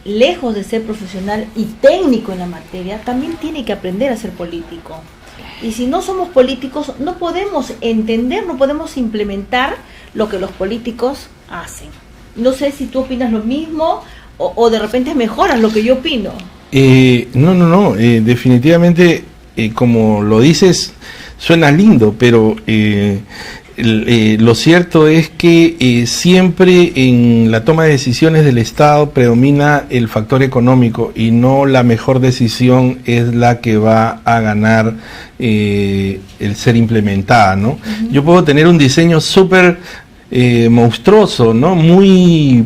Speaker 3: lejos de ser profesional y técnico en la materia, también tiene que aprender a ser político. Y si no somos políticos, no podemos entender, no podemos implementar lo que los políticos hacen. No sé si tú opinas lo mismo o de repente mejoras lo que yo opino.
Speaker 2: No, definitivamente, como lo dices, suena lindo, pero lo cierto es que siempre en la toma de decisiones del Estado predomina el factor económico, y no la mejor decisión es la que va a ganar el ser implementada, ¿no? Uh-huh. Yo puedo tener un diseño súper monstruoso, ¿no? Muy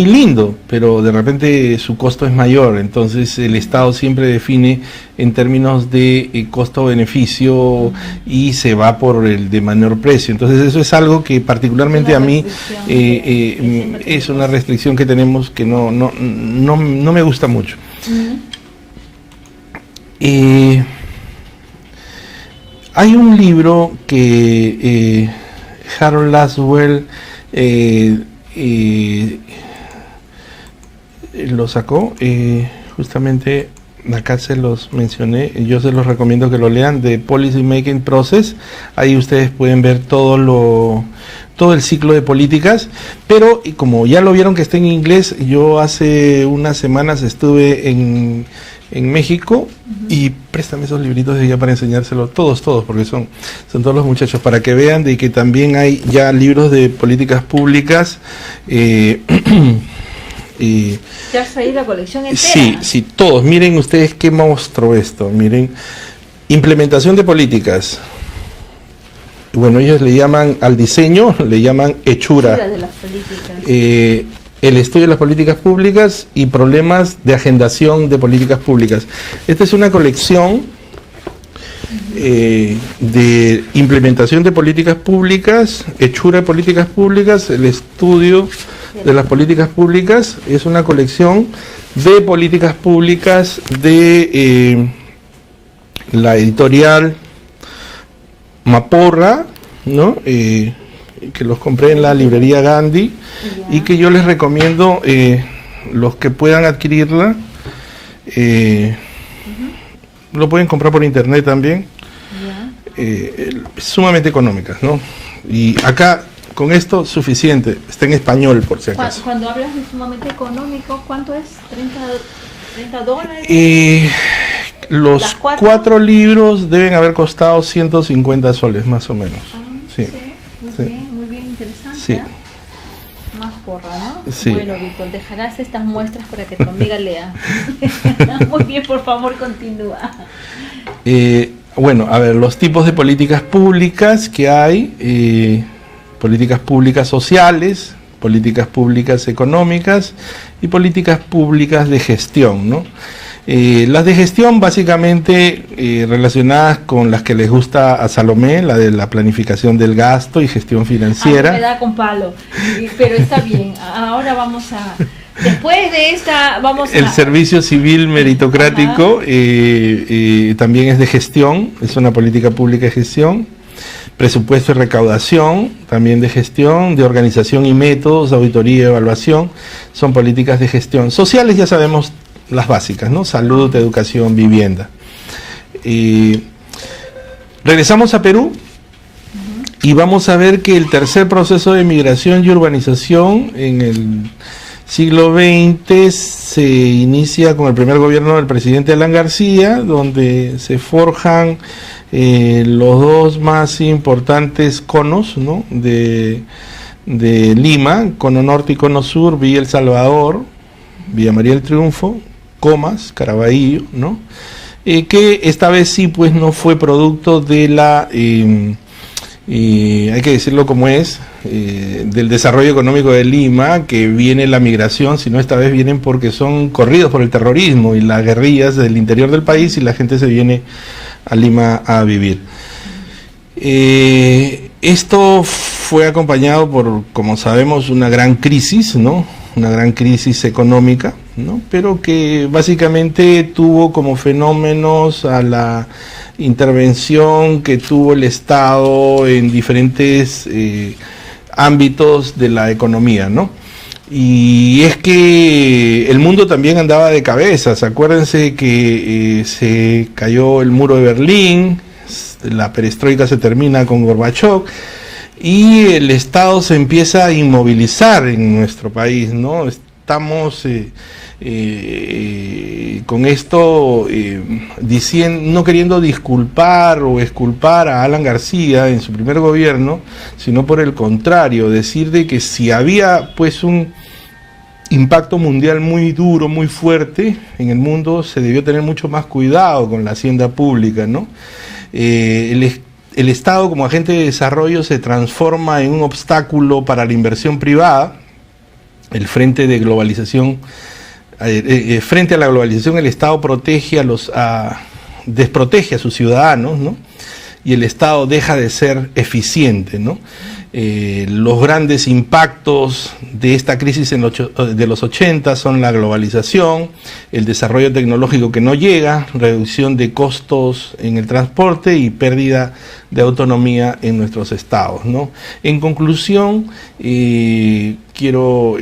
Speaker 2: lindo, pero de repente su costo es mayor. Entonces el Estado siempre define en términos de costo-beneficio y se va por el de menor precio. Entonces eso es algo que particularmente a mí es una restricción que tenemos, que no me gusta mucho. Hay un libro que Harold Laswell lo sacó, justamente acá se los mencioné, yo se los recomiendo que lo lean, de Policy Making Process. Ahí ustedes pueden ver todo el ciclo de políticas, pero como ya lo vieron que está en inglés, yo hace unas semanas estuve en México, y préstame esos libritos de allá para enseñárselos, todos, porque son todos los muchachos, para que vean de que también hay ya libros de políticas públicas. ¿Te
Speaker 3: has traído la colección entera?
Speaker 2: Sí, todos. Miren ustedes qué monstruo esto. Miren, implementación de políticas. Bueno, ellos le llaman al diseño, le llaman hechura.
Speaker 3: De las políticas.
Speaker 2: El estudio de las políticas públicas y problemas de agendación de políticas públicas. Esta es una colección de implementación de políticas públicas, hechura de políticas públicas, el estudio de las políticas públicas. Es una colección de políticas públicas de la editorial Maporra, ¿no? Que los compré en la librería Gandhi, y que yo les recomiendo, los que puedan adquirirla, lo pueden comprar por internet también, sumamente económicas, ¿no? Y acá con esto suficiente, está en español por si acaso.
Speaker 3: Cuando hablas de sumamente económico, ¿cuánto es? ¿30 dólares?
Speaker 2: Los cuatro libros deben haber costado 150 soles más o menos.
Speaker 3: Sí. Muy bien.
Speaker 2: Sí.
Speaker 3: ¿Ya? Más porra, ¿no?
Speaker 2: Sí.
Speaker 3: Bueno, Víctor, dejarás estas muestras para que tu amiga lea. Muy bien, por favor, continúa.
Speaker 2: Bueno, a ver, los tipos de políticas públicas que hay, políticas públicas sociales, políticas públicas económicas y políticas públicas de gestión, ¿no? Las de gestión básicamente relacionadas con las que les gusta a Salomé, la de la planificación del gasto y gestión financiera.
Speaker 3: Me da con palo, pero está bien. Ahora vamos a... Después de esta, vamos a...
Speaker 2: El servicio civil meritocrático también es de gestión, es una política pública de gestión. Presupuesto y recaudación, también de gestión, de organización y métodos, auditoría y evaluación, son políticas de gestión. Sociales ya sabemos las básicas, ¿no? Salud, educación, vivienda. Regresamos a Perú y vamos a ver que el tercer proceso de migración y urbanización en el siglo XX se inicia con el primer gobierno del presidente Alan García, donde se forjan los dos más importantes conos, ¿no? de Lima, cono norte y cono sur, Villa El Salvador, Villa María del Triunfo, Comas, Caraballo, ¿no? Que esta vez sí pues no fue producto de la, hay que decirlo como es, del desarrollo económico de Lima, que viene la migración, sino esta vez vienen porque son corridos por el terrorismo y las guerrillas del interior del país y la gente se viene a Lima a vivir. Esto fue acompañado por, como sabemos, una gran crisis, ¿no? Una gran crisis económica, ¿no? Pero que básicamente tuvo como fenómenos a la intervención que tuvo el Estado en diferentes ámbitos de la economía, ¿no? Y es que el mundo también andaba de cabezas. Acuérdense que se cayó el muro de Berlín, la perestroika se termina con Gorbachov y el Estado se empieza a inmovilizar en nuestro país, ¿no? Estamos con esto diciendo, no queriendo disculpar o exculpar a Alan García en su primer gobierno, sino por el contrario, decir de que si había pues un impacto mundial muy duro, muy fuerte en el mundo, se debió tener mucho más cuidado con la hacienda pública, ¿no? El Estado como agente de desarrollo se transforma en un obstáculo para la inversión privada. El frente de globalización, frente a la globalización, el Estado desprotege a sus ciudadanos, ¿no? Y el Estado deja de ser eficiente, ¿no? Los grandes impactos de esta crisis de los 80 son la globalización, el desarrollo tecnológico que no llega, reducción de costos en el transporte y pérdida de autonomía en nuestros estados, ¿no? En conclusión, quiero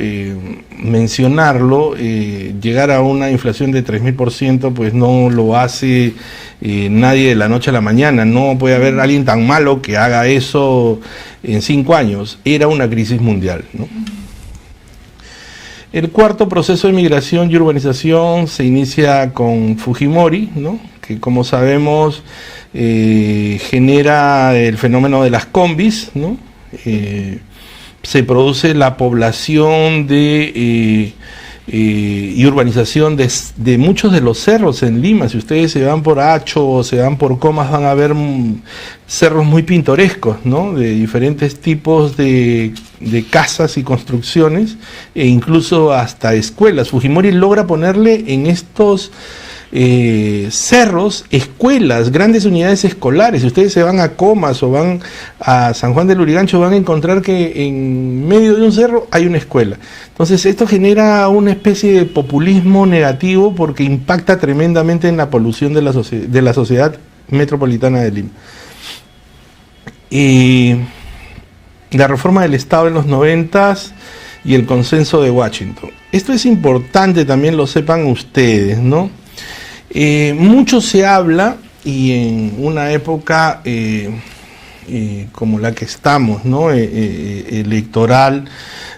Speaker 2: mencionarlo, llegar a una inflación de 3000% pues no lo hace nadie de la noche a la mañana. No puede haber alguien tan malo que haga eso en 5 años. Era una crisis mundial, ¿no? El cuarto proceso de migración y urbanización se inicia con Fujimori, ¿no? Que como sabemos genera el fenómeno de las combis, ¿no? Se produce la población y urbanización de muchos de los cerros en Lima. Si ustedes se van por Hacho o se van por Comas, van a ver cerros muy pintorescos, ¿no? De diferentes tipos de casas y construcciones, e incluso hasta escuelas. Fujimori logra ponerle en estos cerros, escuelas, grandes unidades escolares. Si ustedes se van a Comas o van a San Juan del Lurigancho, van a encontrar que en medio de un cerro hay una escuela. Entonces esto genera una especie de populismo negativo porque impacta tremendamente en la polución de la sociedad metropolitana de Lima. La reforma del Estado en los 90s y el consenso de Washington. Esto es importante, también lo sepan ustedes, ¿no? Mucho se habla, y en una época como la que estamos, ¿no? Electoral,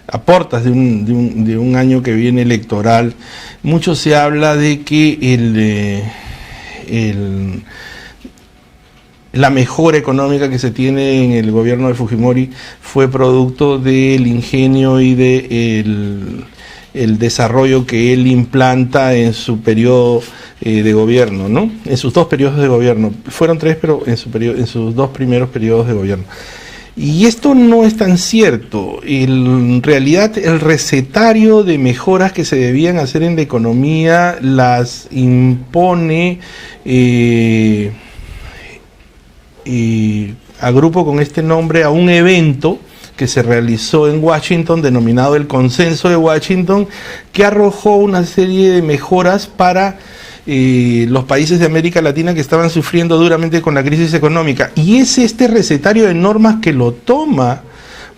Speaker 2: a puertas de un año que viene electoral, mucho se habla de que la mejora económica que se tiene en el gobierno de Fujimori fue producto del ingenio y el desarrollo que él implanta en su periodo de gobierno, ¿no? En sus 2 periodos de gobierno. Fueron 3, pero en sus 2 primeros periodos de gobierno. Y esto no es tan cierto. En realidad, el recetario de mejoras que se debían hacer en la economía las impone agrupo con este nombre a un evento que se realizó en Washington, denominado el Consenso de Washington, que arrojó una serie de mejoras para los países de América Latina que estaban sufriendo duramente con la crisis económica. Y es este recetario de normas que lo toma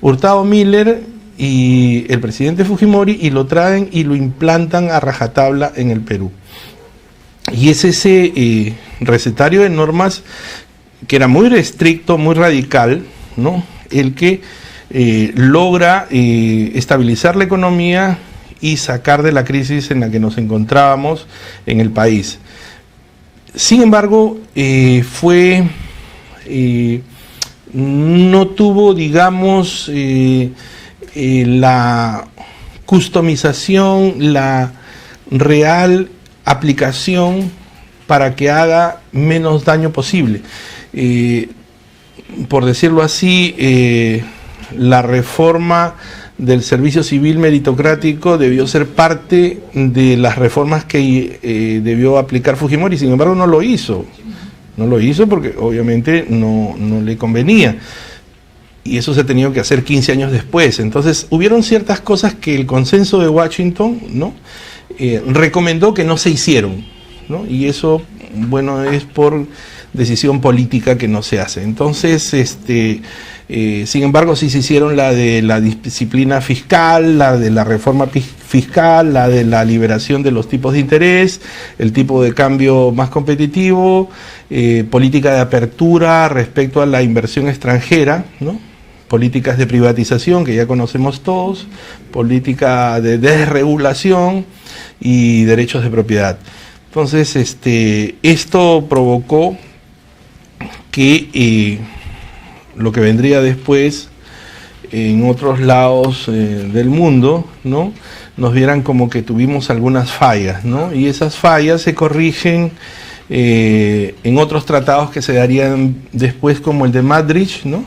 Speaker 2: Hurtado Miller y el presidente Fujimori, y lo traen y lo implantan a rajatabla en el Perú. Y es ese recetario de normas que era muy estricto, muy radical, ¿no?, el que logra estabilizar la economía y sacar de la crisis en la que nos encontrábamos en el país. Sin embargo, no tuvo, digamos, la customización, la real aplicación para que haga menos daño posible. Por decirlo así, la reforma del servicio civil meritocrático debió ser parte de las reformas que debió aplicar Fujimori. Sin embargo, no lo hizo. No lo hizo porque obviamente no le convenía. Y eso se ha tenido que hacer 15 años después. Entonces, hubieron ciertas cosas que el Consenso de Washington, ¿no?, recomendó que no se hicieron, ¿no? Y eso, bueno, es por decisión política que no se hace. Entonces, sin embargo, sí se hicieron la de la disciplina fiscal, la de la reforma fiscal, la de la liberación de los tipos de interés, el tipo de cambio más competitivo, política de apertura respecto a la inversión extranjera, ¿no?, políticas de privatización que ya conocemos todos, política de desregulación y derechos de propiedad. Entonces, esto provocó que lo que vendría después en otros lados del mundo, ¿no?, nos vieran como que tuvimos algunas fallas, ¿no? Y esas fallas se corrigen en otros tratados que se darían después, como el de Maastricht, ¿no?,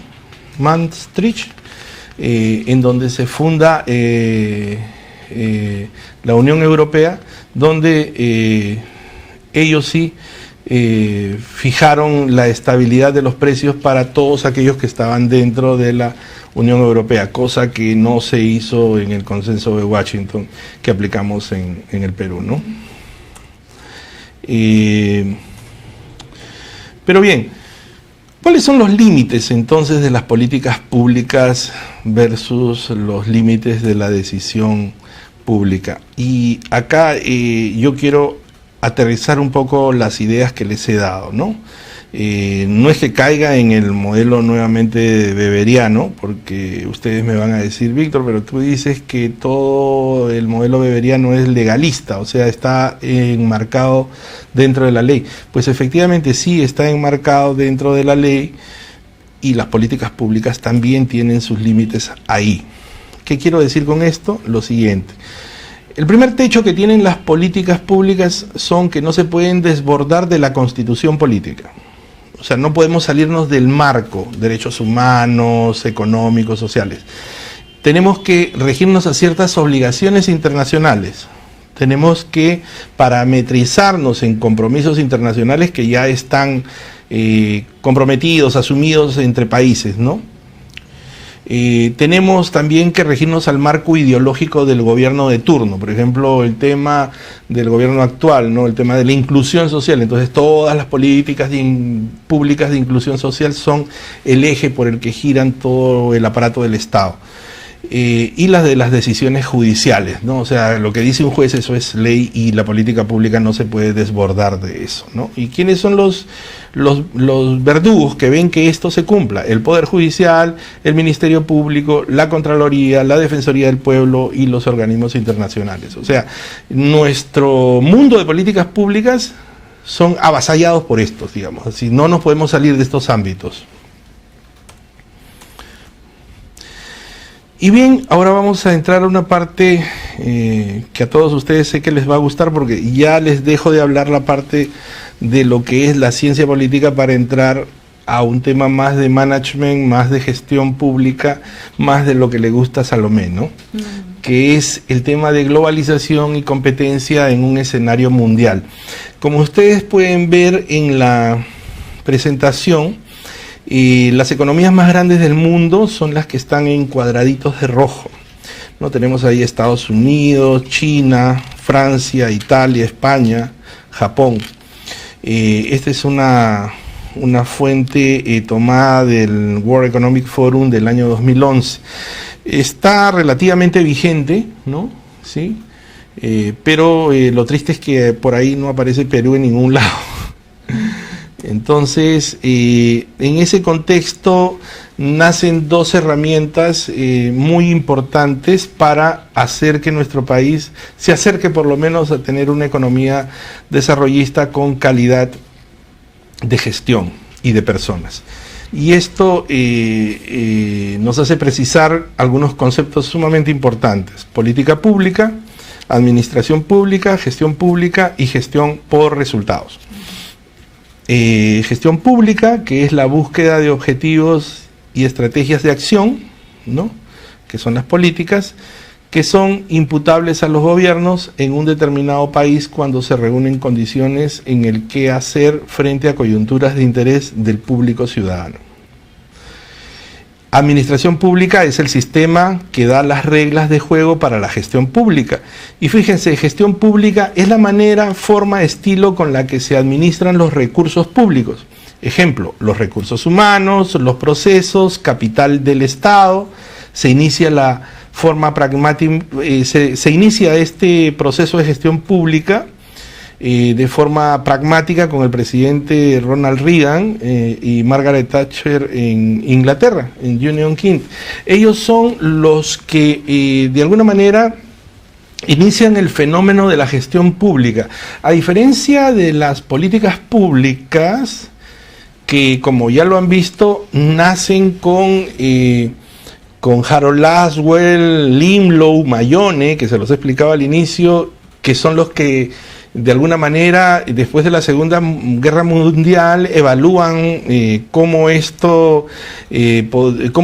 Speaker 2: en donde se funda la Unión Europea, donde ellos sí fijaron la estabilidad de los precios para todos aquellos que estaban dentro de la Unión Europea, cosa que no se hizo en el Consenso de Washington que aplicamos en el Perú, ¿no? Pero bien, ¿cuáles son los límites entonces de las políticas públicas versus los límites de la decisión pública? Y acá yo quiero aterrizar un poco las ideas que les he dado, ¿no? No es que caiga en el modelo nuevamente weberiano, porque ustedes me van a decir, Víctor, pero tú dices que todo el modelo weberiano es legalista, o sea, está enmarcado dentro de la ley. Pues efectivamente sí está enmarcado dentro de la ley, y las políticas públicas también tienen sus límites ahí. ¿Qué quiero decir con esto? Lo siguiente. El primer techo que tienen las políticas públicas son que no se pueden desbordar de la constitución política. O sea, no podemos salirnos del marco, derechos humanos, económicos, sociales. Tenemos que regirnos a ciertas obligaciones internacionales. Tenemos que parametrizarnos en compromisos internacionales que ya están comprometidos, asumidos entre países, ¿no? Tenemos también que regirnos al marco ideológico del gobierno de turno. Por ejemplo, el tema del gobierno actual, ¿no?, el tema de la inclusión social. Entonces, todas las políticas públicas de inclusión social son el eje por el que giran todo el aparato del Estado. Y las de las decisiones judiciales, ¿no? O sea, lo que dice un juez, eso es ley, y la política pública no se puede desbordar de eso, ¿no? ¿Y quiénes son los verdugos que ven que esto se cumpla? El Poder Judicial, el Ministerio Público, la Contraloría, la Defensoría del Pueblo y los organismos internacionales. O sea, nuestro mundo de políticas públicas son avasallados por estos, digamos, así no nos podemos salir de estos ámbitos. Y bien, ahora vamos a entrar a una parte que a todos ustedes sé que les va a gustar, porque ya les dejo de hablar la parte de lo que es la ciencia política para entrar a un tema más de management, más de gestión pública, más de lo que le gusta a Salomé, ¿no? Que es el tema de globalización y competencia en un escenario mundial. Como ustedes pueden ver en la presentación, las economías más grandes del mundo son las que están en cuadraditos de rojo, ¿no? Tenemos ahí Estados Unidos, China, Francia, Italia, España, Japón. Esta es una fuente tomada del World Economic Forum del año 2011. Está relativamente vigente, ¿no? ¿Sí? Pero lo triste es que por ahí no aparece Perú en ningún lado. Entonces, en ese contexto nacen dos herramientas muy importantes para hacer que nuestro país se acerque por lo menos a tener una economía desarrollista con calidad de gestión y de personas. Y esto nos hace precisar algunos conceptos sumamente importantes: política pública, administración pública, gestión pública y gestión por resultados. Gestión pública, que es la búsqueda de objetivos y estrategias de acción, ¿no? Que son las políticas, que son imputables a los gobiernos en un determinado país cuando se reúnen condiciones en el que hacer frente a coyunturas de interés del público ciudadano. Administración pública es el sistema que da las reglas de juego para la gestión pública. Y fíjense, gestión pública es la manera, forma, estilo con la que se administran los recursos públicos. Ejemplo, los recursos humanos, los procesos, capital del Estado. Se inicia la forma pragmática, se inicia este proceso de gestión pública de forma pragmática con el presidente Ronald Reagan y Margaret Thatcher en Inglaterra, en Union King. Ellos son los que de alguna manera inician el fenómeno de la gestión pública. A diferencia de las políticas públicas, que como ya lo han visto, nacen con Harold Laswell, Limlow, Mayone, que se los explicaba al inicio, que son los que de alguna manera, después de la Segunda Guerra Mundial, evalúan cómo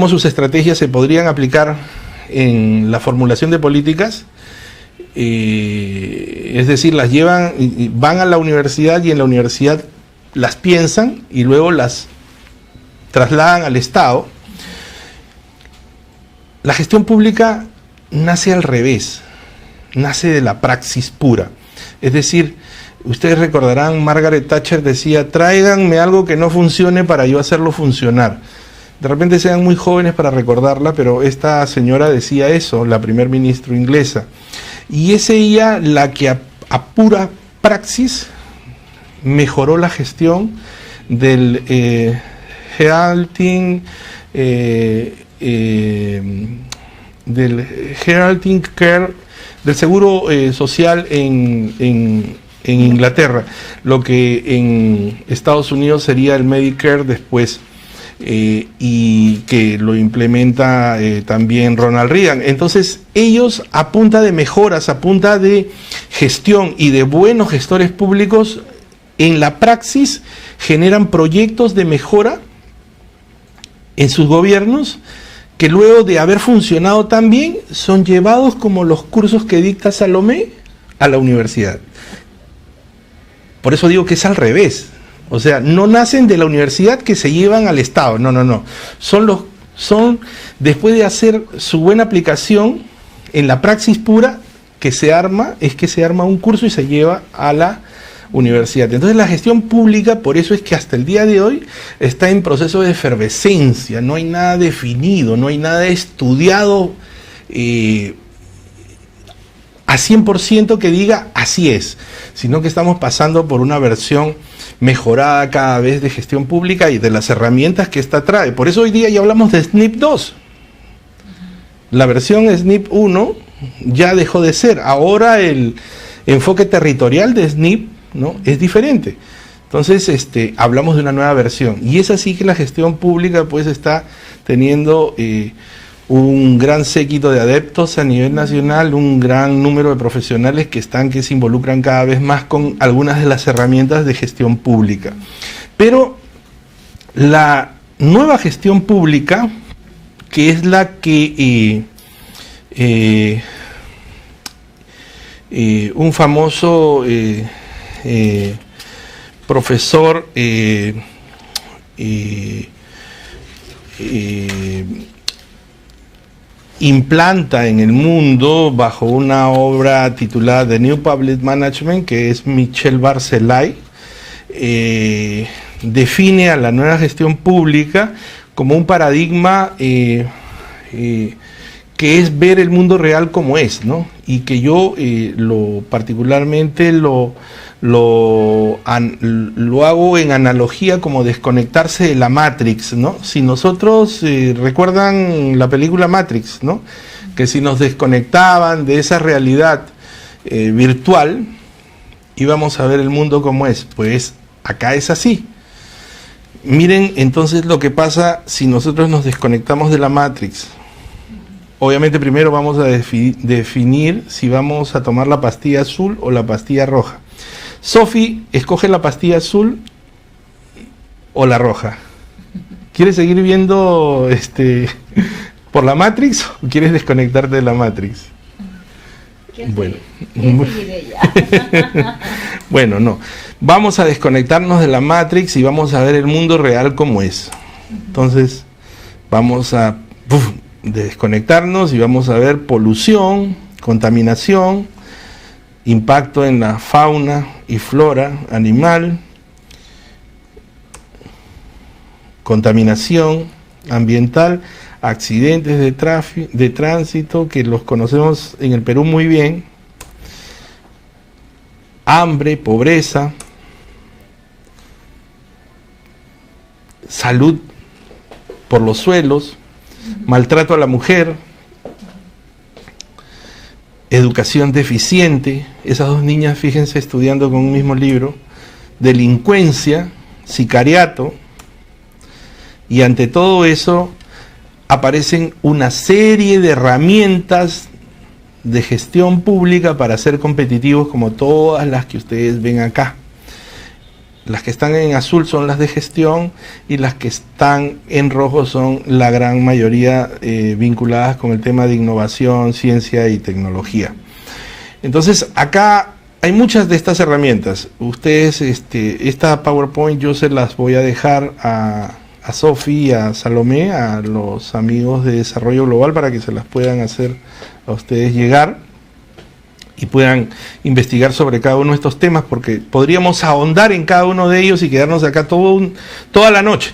Speaker 2: sus estrategias se podrían aplicar en la formulación de políticas. Es decir, las llevan, van a la universidad y en la universidad las piensan y luego las trasladan al Estado. La gestión pública nace al revés, nace de la praxis pura. Es decir, ustedes recordarán, Margaret Thatcher decía: tráiganme algo que no funcione para yo hacerlo funcionar. De repente sean muy jóvenes para recordarla, pero esta señora decía eso, la primer ministra inglesa. Y es ella la que a pura praxis mejoró la gestión del Heralding Care, del seguro social en Inglaterra, lo que en Estados Unidos sería el Medicare después, y que lo implementa también Ronald Reagan. Entonces ellos, a punta de mejoras, a punta de gestión y de buenos gestores públicos, en la praxis generan proyectos de mejora en sus gobiernos, que luego de haber funcionado tan bien, son llevados como los cursos que dicta Salomé a la universidad. Por eso digo que es al revés. O sea, no nacen de la universidad que se llevan al Estado, no. Son después de hacer su buena aplicación en la praxis pura, que se arma un curso y se lleva a la universidad. Entonces la gestión pública, por eso es que hasta el día de hoy está en proceso de efervescencia, no hay nada definido, no hay nada estudiado a 100% que diga así es, sino que estamos pasando por una versión mejorada cada vez de gestión pública y de las herramientas que esta trae. Por eso hoy día ya hablamos de SNP 2. La versión SNP 1 ya dejó de ser. Ahora el enfoque territorial de SNP ¿no? Es diferente. Entonces, hablamos de una nueva versión. Y es así que la gestión pública pues está teniendo un gran séquito de adeptos a nivel nacional, un gran número de profesionales que se involucran cada vez más con algunas de las herramientas de gestión pública. Pero la nueva gestión pública, que es la que un famoso profesor implanta en el mundo bajo una obra titulada The New Public Management, que es Michel Barcelay, define a la nueva gestión pública como un paradigma que es ver el mundo real como es, ¿no? Y que yo particularmente lo hago en analogía como desconectarse de la Matrix, ¿no? Si nosotros recuerdan la película Matrix, ¿no? Que si nos desconectaban de esa realidad virtual, íbamos a ver el mundo como es. Pues acá es así. Miren entonces lo que pasa si nosotros nos desconectamos de la Matrix. Obviamente primero vamos a definir si vamos a tomar la pastilla azul o la pastilla roja. Sofi, escoge la pastilla azul o la roja. ¿Quieres seguir viendo por la Matrix o quieres desconectarte de la Matrix? Bueno, bueno, no. Vamos a desconectarnos de la Matrix y vamos a ver el mundo real como es. Entonces, vamos a desconectarnos y vamos a ver polución, contaminación, impacto en la fauna y flora animal, contaminación ambiental, accidentes de tránsito, que los conocemos en el Perú muy bien, hambre, pobreza, salud por los suelos, maltrato a la mujer, educación deficiente, esas dos niñas, fíjense, estudiando con un mismo libro, delincuencia, sicariato, y ante todo eso aparecen una serie de herramientas de gestión pública para ser competitivos, como todas las que ustedes ven acá. Las que están en azul son las de gestión y las que están en rojo son la gran mayoría vinculadas con el tema de innovación, ciencia y tecnología. Entonces acá hay muchas de estas herramientas. Ustedes, esta PowerPoint yo se las voy a dejar a Sofi y a Salomé, a los amigos de Desarrollo Global, para que se las puedan hacer a ustedes llegar y puedan investigar sobre cada uno de estos temas, porque podríamos ahondar en cada uno de ellos y quedarnos acá toda la noche.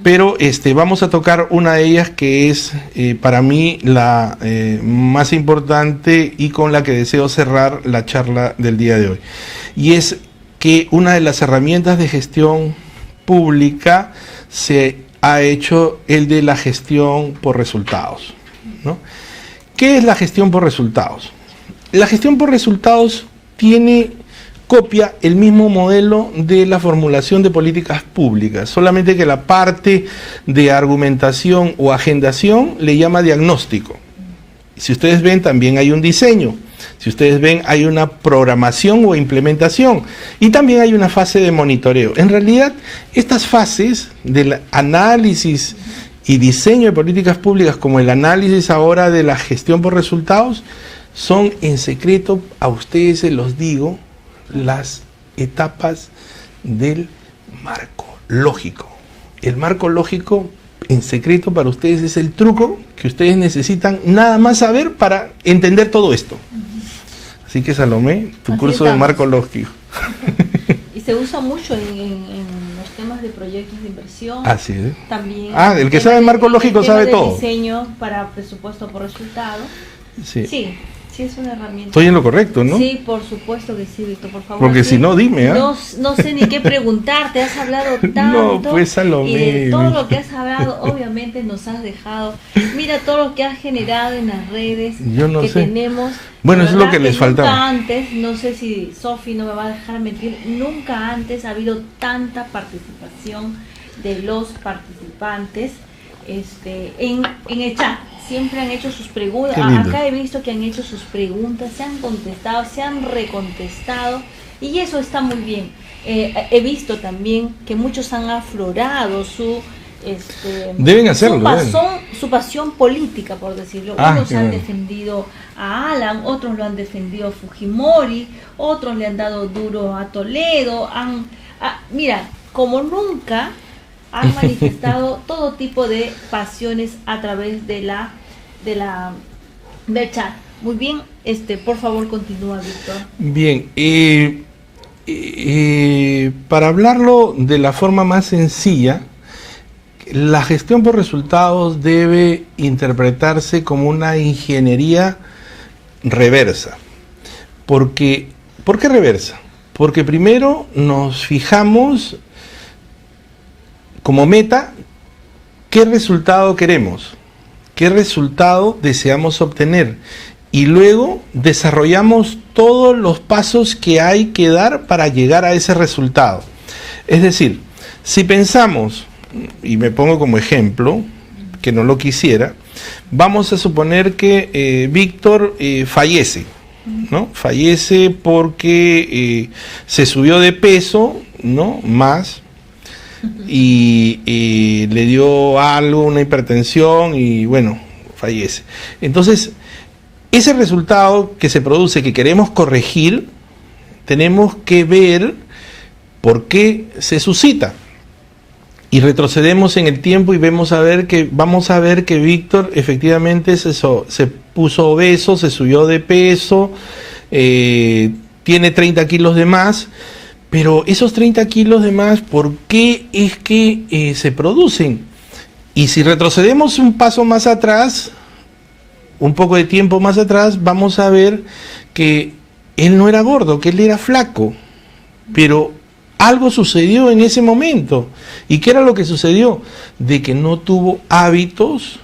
Speaker 2: Pero vamos a tocar una de ellas que es para mí la más importante y con la que deseo cerrar la charla del día de hoy. Y es que una de las herramientas de gestión pública se ha hecho el de la gestión por resultados, ¿no? ¿Qué es la gestión por resultados? La gestión por resultados copia el mismo modelo de la formulación de políticas públicas, solamente que la parte de argumentación o agendación le llama diagnóstico. Si ustedes ven, también hay un diseño. Si ustedes ven, hay una programación o implementación. Y también hay una fase de monitoreo. En realidad, estas fases del análisis y diseño de políticas públicas, como el análisis ahora de la gestión por resultados, son en secreto, a ustedes se los digo, las etapas del marco lógico. El marco lógico, en secreto, para ustedes es el truco que ustedes necesitan nada más saber para entender todo esto. Así que, Salomé, tu curso de marco lógico.
Speaker 3: Y se usa mucho en los temas de proyectos de inversión.
Speaker 2: Así es.
Speaker 3: También
Speaker 2: el que sabe marco lógico sabe todo.
Speaker 3: Diseño para presupuesto por resultado.
Speaker 2: Sí.
Speaker 3: Sí. Sí, es una herramienta.
Speaker 2: Estoy en lo correcto, ¿no?
Speaker 3: Sí, por supuesto que sí, Víctor, por favor.
Speaker 2: Porque
Speaker 3: sí,
Speaker 2: si no, dime, ¿ah?
Speaker 3: No sé ni qué preguntarte, has hablado tanto.
Speaker 2: No, pues Salomé.
Speaker 3: Y de todo lo que has hablado, obviamente nos has dejado. Mira todo lo que has generado en las redes
Speaker 2: Yo no
Speaker 3: que
Speaker 2: sé.
Speaker 3: tenemos.
Speaker 2: Bueno,
Speaker 3: De
Speaker 2: eso es lo
Speaker 3: verdad
Speaker 2: que les
Speaker 3: nunca
Speaker 2: faltaba.
Speaker 3: antes, no sé si Sofi no me va a dejar mentir, nunca antes ha habido tanta participación de los participantes en el chat. Siempre han hecho sus preguntas.
Speaker 2: Qué lindo.
Speaker 3: Acá he visto que han hecho sus preguntas, se han contestado, se han recontestado y eso está muy bien. He visto también que muchos han aflorado
Speaker 2: Deben hacerlo,
Speaker 3: su pasión política, por decirlo. Unos
Speaker 2: qué
Speaker 3: han
Speaker 2: bueno.
Speaker 3: defendido a Alan, otros lo han defendido a Fujimori, otros le han dado duro a Toledo. Mira, como nunca han manifestado todo tipo de pasiones a través del chat. Muy bien, por favor continúa, Víctor.
Speaker 2: Bien, para hablarlo de la forma más sencilla, la gestión por resultados debe interpretarse como una ingeniería reversa. ¿Por qué reversa? Porque primero nos fijamos como meta qué resultado queremos, qué resultado deseamos obtener y luego desarrollamos todos los pasos que hay que dar para llegar a ese resultado. Es decir, si pensamos, y me pongo como ejemplo, que no lo quisiera, vamos a suponer que Víctor fallece, ¿no? Fallece porque se subió de peso, ¿no? Más, y le dio algo, una hipertensión, y bueno, fallece. Entonces, ese resultado que se produce, que queremos corregir, tenemos que ver por qué se suscita. Y retrocedemos en el tiempo y vamos a ver que Víctor efectivamente se puso obeso, se subió de peso, tiene 30 kilos de más, pero esos 30 kilos de más, ¿por qué es que se producen? Y si retrocedemos un paso más atrás, un poco de tiempo más atrás, vamos a ver que él no era gordo, que él era flaco, pero algo sucedió en ese momento. ¿Y qué era lo que sucedió? De que no tuvo hábitos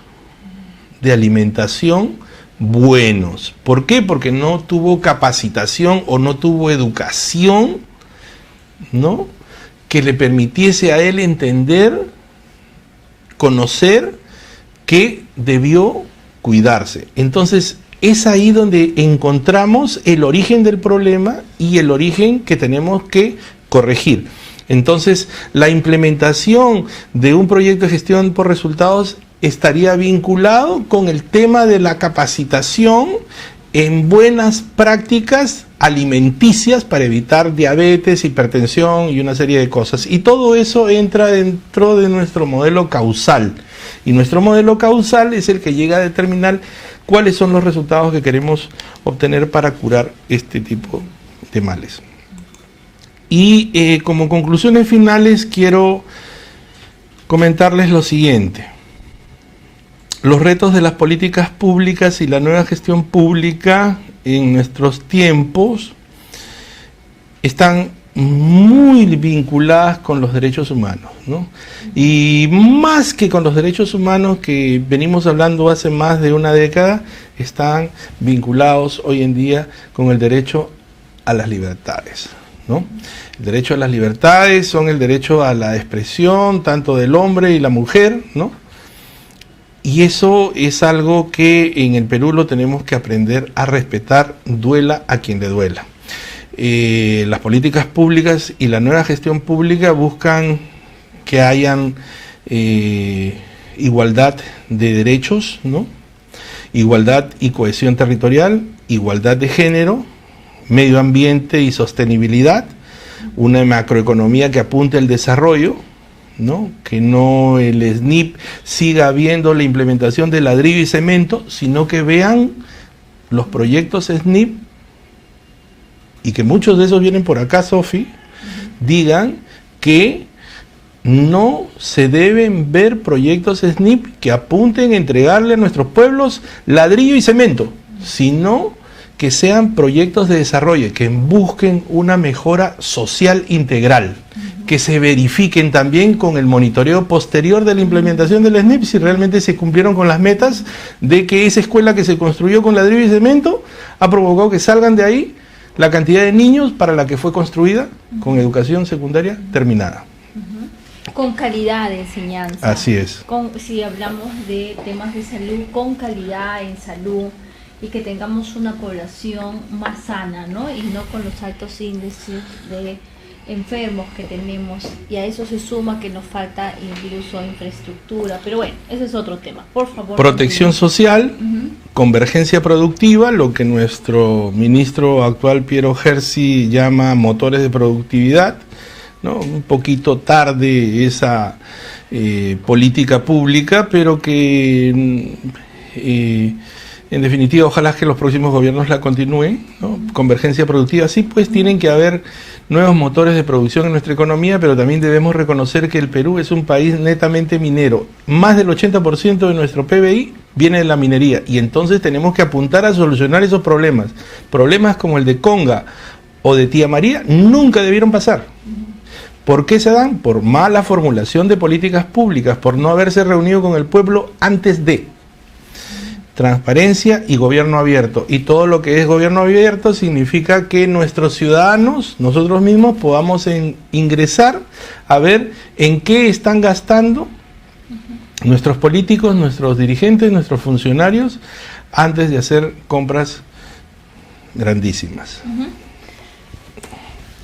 Speaker 2: de alimentación buenos. ¿Por qué? Porque no tuvo capacitación o no tuvo educación, ¿no?, que le permitiese a él entender, conocer que debió cuidarse. Entonces, es ahí donde encontramos el origen del problema y el origen que tenemos que corregir. Entonces, la implementación de un proyecto de gestión por resultados estaría vinculado con el tema de la capacitación en buenas prácticas alimenticias para evitar diabetes, hipertensión y una serie de cosas. Y todo eso entra dentro de nuestro modelo causal. Y nuestro modelo causal es el que llega a determinar cuáles son los resultados que queremos obtener para curar este tipo de males. Y como conclusiones finales quiero comentarles lo siguiente. Los retos de las políticas públicas y la nueva gestión pública en nuestros tiempos están muy vinculadas con los derechos humanos, ¿no? Y más que con los derechos humanos que venimos hablando hace más de una década, están vinculados hoy en día con el derecho a las libertades, ¿no? El derecho a las libertades son el derecho a la expresión tanto del hombre y la mujer, ¿no? Y eso es algo que en el Perú lo tenemos que aprender a respetar, duela a quien le duela. Las políticas públicas y la nueva gestión pública buscan que hayan igualdad de derechos, ¿no? Igualdad y cohesión territorial, igualdad de género, medio ambiente y sostenibilidad, una macroeconomía que apunte al desarrollo, ¿no? Que no el SNIP siga viendo la implementación de ladrillo y cemento, sino que vean los proyectos SNIP, y que muchos de esos vienen por acá, Sofi, digan que no se deben ver proyectos SNIP que apunten a entregarle a nuestros pueblos ladrillo y cemento, sino que sean proyectos de desarrollo, que busquen una mejora social integral, que se verifiquen también con el monitoreo posterior de la implementación del SNIP, si realmente se cumplieron con las metas de que esa escuela que se construyó con ladrillo y cemento ha provocado que salgan de ahí la cantidad de niños para la que fue construida con educación secundaria terminada.
Speaker 3: Con calidad de enseñanza.
Speaker 2: Así es.
Speaker 3: Si hablamos de temas de salud, con calidad en salud, y que tengamos una población más sana, ¿no? Y no con los altos índices de enfermos que tenemos, y a eso se suma que nos falta incluso infraestructura, pero bueno, ese es otro tema. Por favor.
Speaker 2: Protección social, convergencia productiva, lo que nuestro ministro actual Piero Gersi llama motores de productividad, ¿no? Un poquito tarde esa política pública, pero que en definitiva ojalá que los próximos gobiernos la continúen, ¿no? Convergencia productiva, sí, pues tienen que haber nuevos motores de producción en nuestra economía, pero también debemos reconocer que el Perú es un país netamente minero. Más del 80% de nuestro PBI viene de la minería, y entonces tenemos que apuntar a solucionar esos problemas. Problemas como el de Conga o de Tía María nunca debieron pasar. ¿Por qué se dan? Por mala formulación de políticas públicas, por no haberse reunido con el pueblo antes de. Transparencia y gobierno abierto. Y todo lo que es gobierno abierto significa que nuestros ciudadanos, nosotros mismos, podamos ingresar a ver en qué están gastando nuestros políticos, nuestros dirigentes, nuestros funcionarios, antes de hacer compras grandísimas.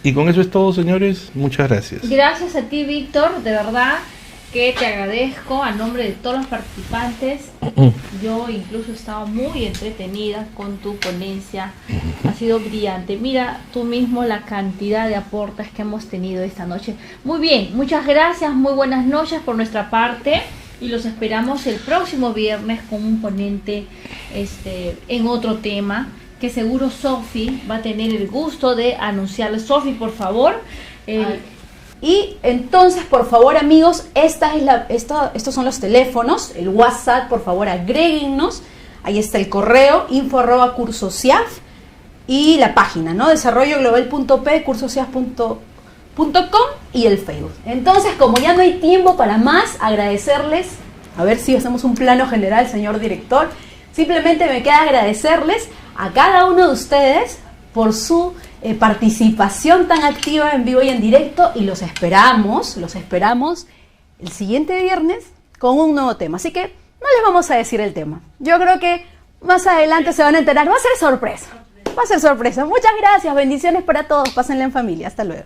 Speaker 2: Y con eso es todo, señores. Muchas gracias.
Speaker 3: Gracias a ti, Víctor, de verdad que te agradezco a nombre de todos los participantes. Yo incluso he estado muy entretenida con tu ponencia, ha sido brillante. Mira tú mismo la cantidad de aportes que hemos tenido esta noche. Muy bien, muchas gracias, muy buenas noches por nuestra parte, y los esperamos el próximo viernes con un ponente en otro tema, que seguro Sofi va a tener el gusto de anunciarles. Sofi, por favor.
Speaker 1: Y entonces, por favor, amigos, estos son los teléfonos, el WhatsApp, por favor, agréguennos. Ahí está el correo, info@cursosiaf, y la página, ¿no? desarrolloglobal.p, cursosiaf.com, y el Facebook. Entonces, como ya no hay tiempo para más, agradecerles, a ver si hacemos un plano general, señor director. Simplemente me queda agradecerles a cada uno de ustedes por su participación tan activa en vivo y en directo, y los esperamos el siguiente viernes con un nuevo tema. Así que no les vamos a decir el tema. Yo creo que más adelante se van a enterar. Va a ser sorpresa. Muchas gracias. Bendiciones para todos. Pásenla en familia. Hasta luego.